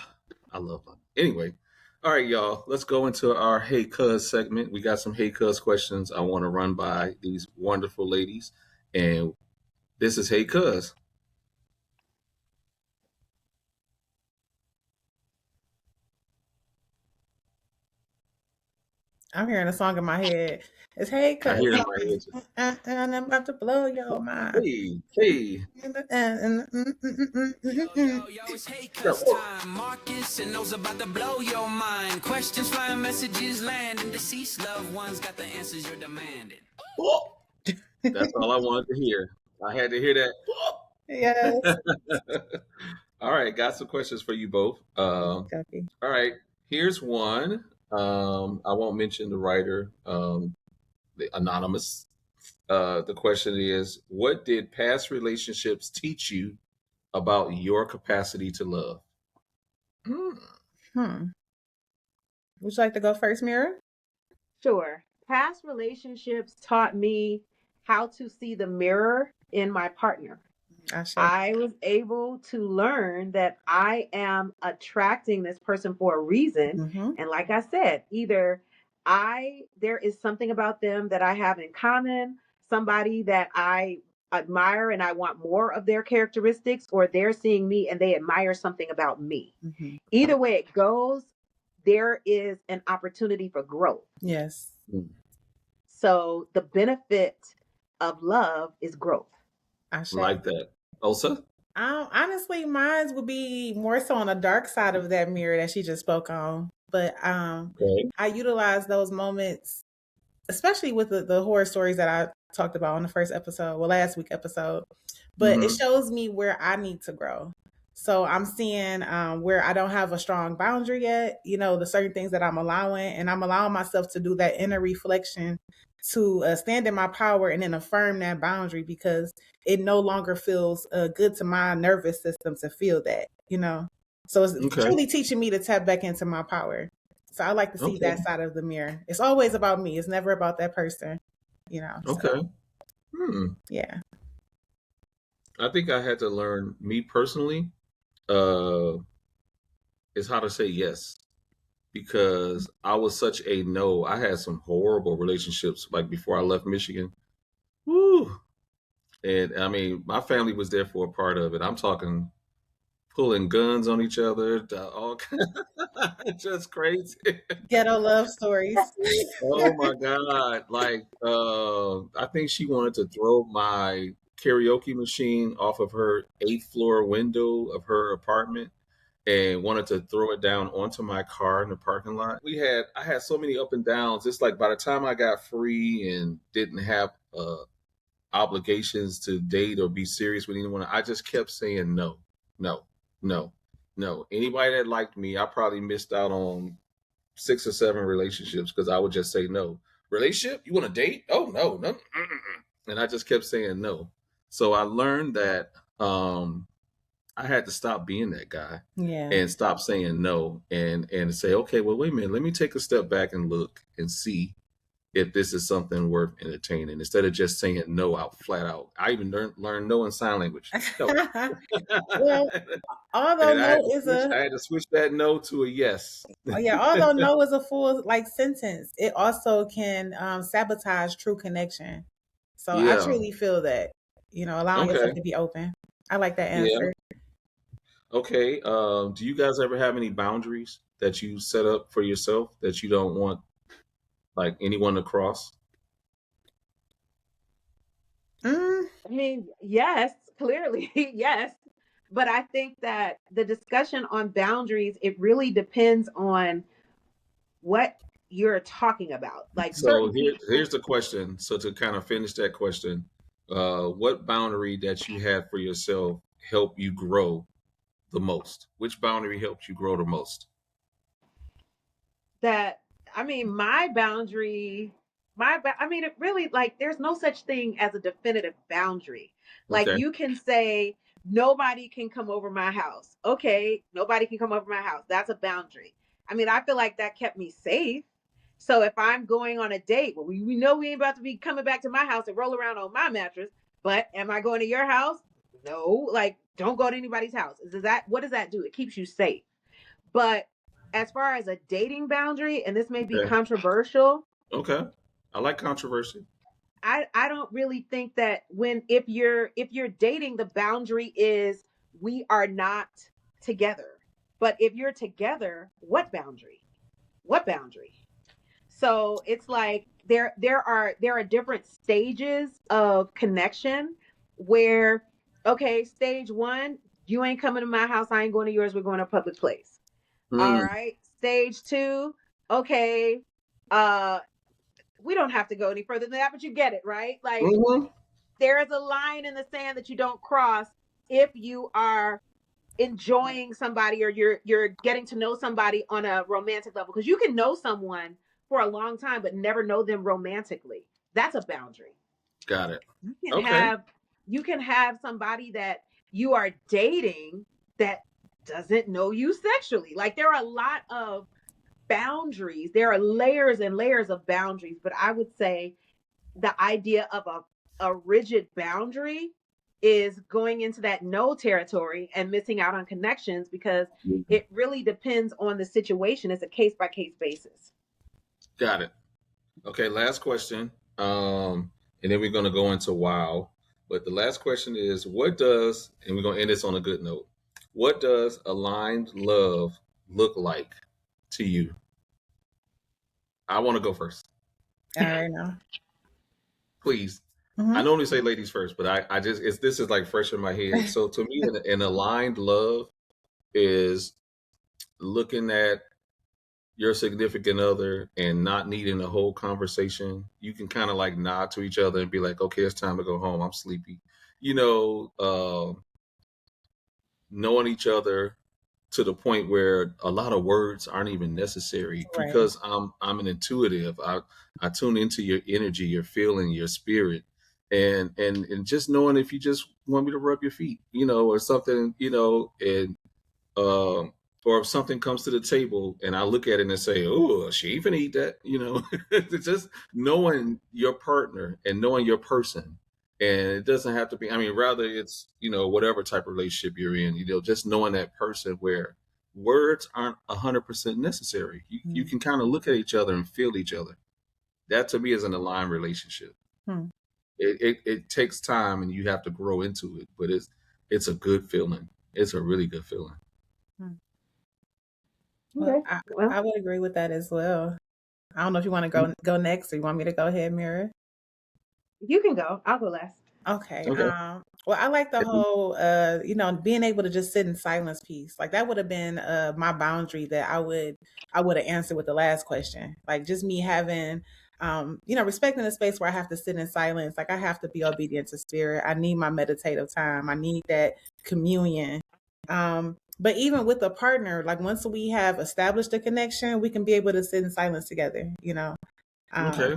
I love London. Anyway, All right, y'all. Let's go into our Hey Cuz segment. We got some Hey Cuz questions I want to run by these wonderful ladies. And this is Hey Cuz. I'm hearing a song in my head. It's "Hey, I cuz," hear it in my head. and I'm about to blow your mind. Hey, hey. Yo, it's Hey Cuz Yo. time. Marcus and Osa about to blow your mind. Questions flying, messages landing. Deceased loved ones got the answers you're demanding. Oh, that's all I wanted to hear. I had to hear that. Yes. All right, got some questions for you both. Copy. All right, here's one. I won't mention the writer, the anonymous. The question is, what did past relationships teach you about your capacity to love? Hmm. Hmm. Would you like to go first, Mira? Sure. Past relationships taught me how to see the mirror in my partner. I say. I was able to learn that I am attracting this person for a reason. Mm-hmm. And like I said, either there is something about them that I have in common, somebody that I admire and I want more of their characteristics, or they're seeing me and they admire something about me. Mm-hmm. Either way it goes, there is an opportunity for growth. Yes. So the benefit of love is growth. I say. Like that. Osa? Honestly, mine would be more so on the dark side of that mirror that she just spoke on. But Okay. I utilize those moments, especially with the horror stories that I talked about on the first episode, well, last week episode. But it Mm-hmm. shows me where I need to grow. So I'm seeing where I don't have a strong boundary yet, the certain things that I'm allowing, and I'm allowing myself to do that inner reflection to stand in my power and then affirm that boundary because it no longer feels good to my nervous system to feel that. So it's Okay. truly teaching me to tap back into my power. So I like to see Okay. that side of the mirror. It's always about me. It's never about that person. Okay. So Hmm. yeah. I think I had to learn, me personally, uh, is how to say yes. Because I was such a no. I had some horrible relationships like before I left Michigan. Woo. And I mean, my family was there for a part of it. I'm talking pulling guns on each other, all just crazy. Ghetto love stories. Oh my God. Like, I think she wanted to throw my karaoke machine off of her 8th floor window of her apartment and wanted to throw it down onto my car in the parking lot. I had so many up and downs. It's like by the time I got free and didn't have obligations to date or be serious with anyone, I just kept saying no, no, no, no. Anybody that liked me, I probably missed out on 6 or 7 relationships because I would just say no. Relationship? You want to date? Oh no, no. And I just kept saying no. So I learned that I had to stop being that guy Yeah. and stop saying no and say, okay, well, wait a minute, let me take a step back and look and see if this is something worth entertaining instead of just saying no out flat out. I even learned no in sign language. No. Well, although And no is I had to switch that no to a yes. although no is a full sentence, it also can sabotage true connection. So I Yeah. truly feel that, allowing Okay. yourself to be open. I like that Yeah. answer. Okay. Do you guys ever have any boundaries that you set up for yourself that you don't want like anyone to cross? Mm, I mean, yes, clearly, yes. But I think that the discussion on boundaries, it really depends on what you're talking about. Like So certain people, here's the question. So to kind of finish that question, what boundary that you had for yourself helped you grow the most? Which boundary helped you grow the most? that I mean, my boundary, I mean, it really, like, there's no such thing as a definitive boundary. Like, Okay. you can say nobody can come over my house. Okay, nobody can come over my house. That's a boundary. I mean, I feel like that kept me safe. So if I'm going on a date, well, we know we ain't about to be coming back to my house and roll around on my mattress, but am I going to your house? No. Like, don't go to anybody's house. Is that, what does that do? It keeps you safe. But as far as a dating boundary, and this may be Okay. controversial, Okay. I like controversy. I don't really think that if you're dating, the boundary is we are not together. But if you're together, what boundary? What boundary? So it's like there are different stages of connection where, okay, stage one, you ain't coming to my house, I ain't going to yours, we're going to a public place. All Mm. right. Stage two, okay, uh, we don't have to go any further than that, but you get it, right? Like Hmm. there is a line in the sand that you don't cross if you are enjoying somebody or you're getting to know somebody on a romantic level, because you can know someone for a long time but never know them romantically. That's a boundary. Got it. You can Okay. have you can have somebody that you are dating that doesn't know you sexually. Like there are a lot of boundaries. There are layers and layers of boundaries, but I would say the idea of a rigid boundary is going into that no territory and missing out on connections, because it really depends on the situation. It's a case by case basis. Got it. Okay, last question. And then we're gonna go into wow. But the last question is what does, and we're gonna end this on a good note. What does aligned love look like to you? I want to go first. All right now. Please. I Mm-hmm. normally say ladies first, but I just this is like fresh in my head. So to me, an aligned love is looking at your significant other and not needing a whole conversation. You can kind of like nod to each other and be like, okay, it's time to go home. I'm sleepy. You know, knowing each other to the point where a lot of words aren't even necessary Right. because I'm an intuitive. I tune into your energy, your feeling, your spirit, and just knowing if you just want me to rub your feet, or something, and um, or if something comes to the table and I look at it and say, "Oh, she ain't finna eat that," it's just knowing your partner and knowing your person, and it doesn't have to be. I mean, rather it's whatever type of relationship you're in, just knowing that person where words aren't 100% necessary. You can kind of look at each other and feel each other. That to me is an aligned relationship. Mm-hmm. It takes time and you have to grow into it, but it's a good feeling. It's a really good feeling. Well, Okay. Well, I would agree with that as well. I don't know if you want to go next or you want me to go ahead, Mira. you can go. I'll go last. Okay. Okay. Well, I like the whole being able to just sit in silence piece. Like that would have been my boundary that I would have answered with the last question. Like just me having respecting the space where I have to sit in silence. Like I have to be obedient to spirit. I need my meditative time. I need that communion. But even with a partner, like once we have established a connection, we can be able to sit in silence together. Um, Okay.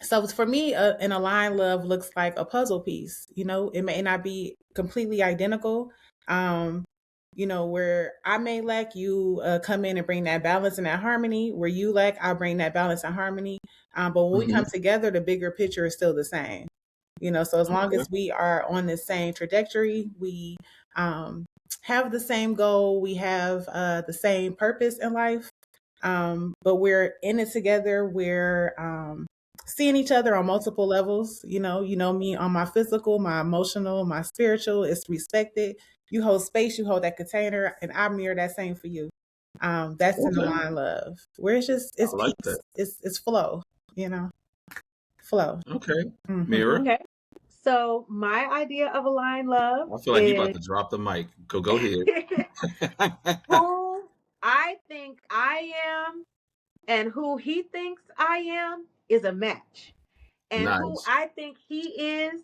so for me, an aligned love looks like a puzzle piece. It may not be completely identical. Um, where I may lack, you come in and bring that balance and that harmony. Where you lack, I bring that balance and harmony. But when we Hmm. come together, the bigger picture is still the same. So as long Okay. as we are on the same trajectory, we have the same goal, we have the same purpose in life, but we're in it together. We're seeing each other on multiple levels. You know me on my physical, my emotional, my spiritual. It's respected. You hold space, you hold that container, and I mirror that same for you. That's an Okay. aligned love, where it's I like peace, that. it's flow. You know, flow. Okay. Hmm. Mira, Okay. So my idea of aligned love I feel like you about is to drop the mic. Go ahead. who I think I am and who he thinks I am is a match. And who Nice. I think he is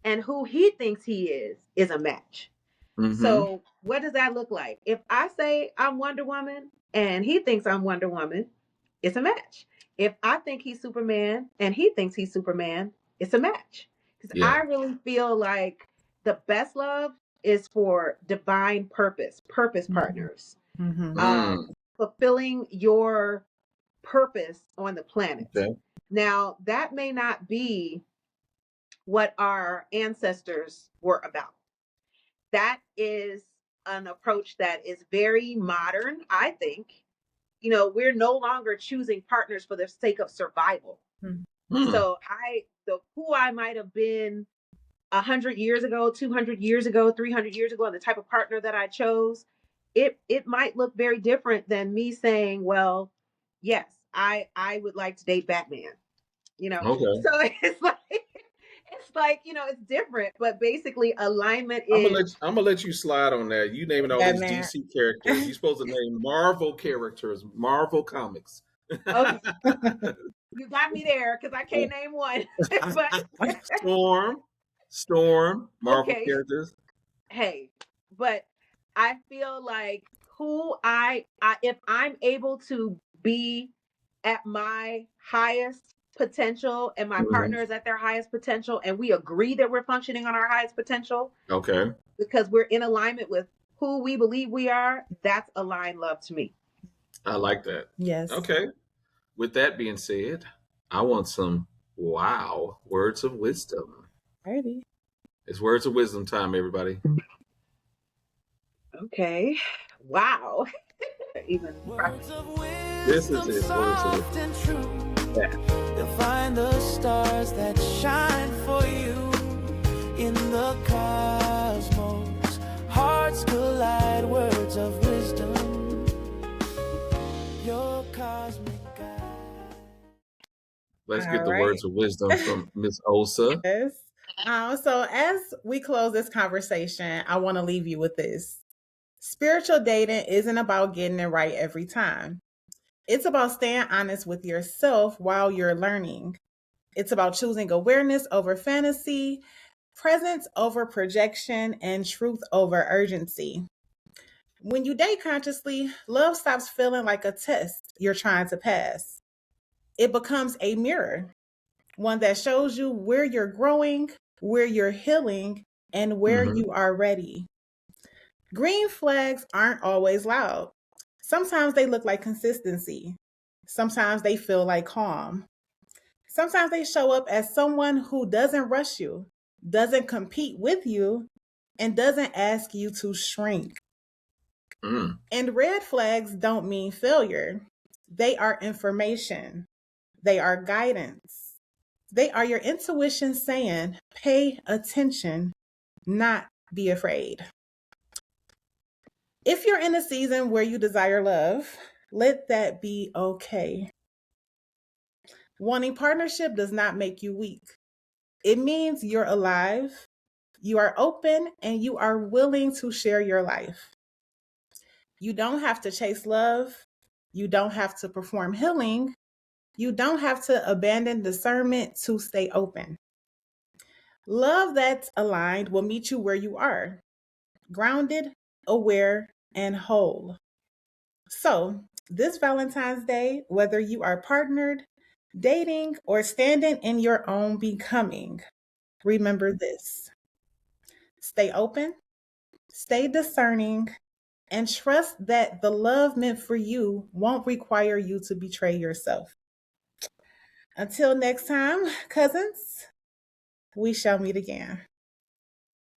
and who he thinks he is a match. Mm-hmm. So, what does that look like? If I say I'm Wonder Woman and he thinks I'm Wonder Woman, it's a match. If I think he's Superman and he thinks he's Superman, it's a match. Because Yeah. I really feel like the best love is for divine purpose Hmm. partners, Hmm. Mm. fulfilling your purpose on the planet. Okay. Now, that may not be what our ancestors were about. That is an approach that is very modern, I think, we're no longer choosing partners for the sake of survival. So who I might have been 100 years ago, 200 years ago, 300 years ago, and the type of partner that I chose, it might look very different than me saying, well, yes, I would like to date Batman. Okay. So it's like it's different, but basically alignment I'm is. gonna let you slide on that. You naming all Batman. these DC characters. You're supposed to name Marvel characters, Marvel comics. Okay. You got me there because I can't name one. But Storm, Marvel okay. characters. Hey, but I feel like who if I'm able to be at my highest potential and my partner is at their highest potential and we agree that we're functioning on our highest potential. Okay. Because we're in alignment with who we believe we are, that's aligned love to me. I like that. Yes. Okay. With that being said, I want some words of wisdom. Alrighty. It's words of wisdom time, everybody. Okay. Wow. Even this is it. Words of wisdom. Yeah. You'll find the stars that shine for you in the cosmos. Hearts collide, words of wisdom. Your cosmic guide. Let's get the words of wisdom from Miss Osa. Yes. So as we close this conversation, I want to leave you with this. Spiritual dating isn't about getting it right every time. It's about staying honest with yourself while you're learning. It's about choosing awareness over fantasy, presence over projection, and truth over urgency. When you date consciously, love stops feeling like a test you're trying to pass. It becomes a mirror, one that shows you where you're growing, where you're healing, and where you are ready. Green flags aren't always loud. Sometimes they look like consistency. Sometimes they feel like calm. Sometimes they show up as someone who doesn't rush you, doesn't compete with you, and doesn't ask you to shrink. And red flags don't mean failure. They are information. They are guidance. They are your intuition saying, pay attention, not be afraid. If you're in a season where you desire love, let that be okay. Wanting partnership does not make you weak. It means you're alive, you are open, and you are willing to share your life. You don't have to chase love. You don't have to perform healing. You don't have to abandon discernment to stay open. Love that's aligned will meet you where you are, grounded, aware, and whole. So, this Valentine's Day, whether you are partnered, dating, or standing in your own becoming, remember this. Stay open, stay discerning, and trust that the love meant for you won't require you to betray yourself. Until next time, cousins, we shall meet again.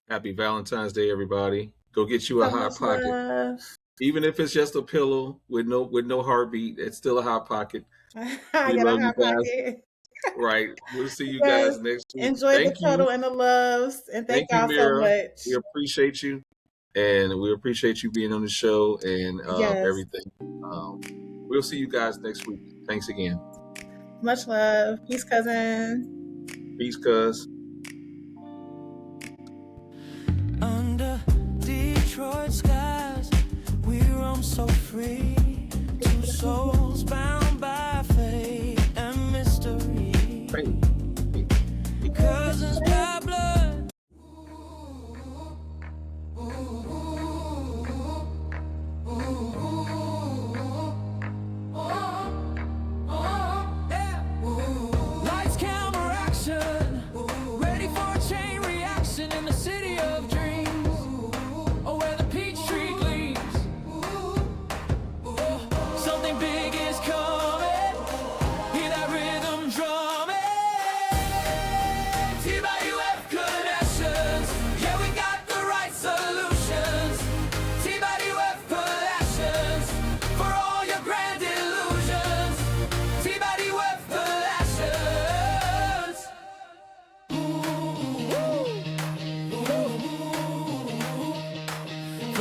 Happy Valentine's Day, everybody. Go get you a hot pocket. Love. Even if it's just a pillow with no heartbeat, it's still a hot pocket. I We got love a hot you guys. pocket. Right. We'll see you Yes. guys next week. Enjoy the cuddle and the loves. And thank you, y'all Mira. so much. We appreciate you. And we appreciate you being on the show and everything. We'll see you guys next week. Thanks again. Much love. Peace, cousin. Peace, cuz. Under Detroit skies, we roam so free. Two souls bound by fate and mystery. Cousins by blood. Lights, camera, action. Ready for a chain reaction in the city of dreams. Oh, where the peach tree gleams. Something big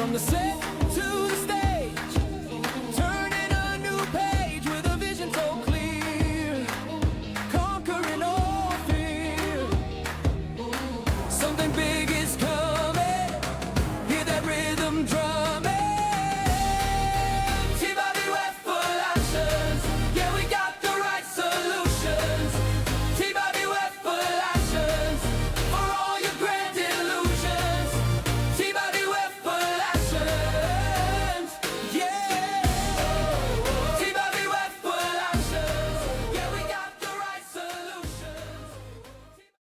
from the set.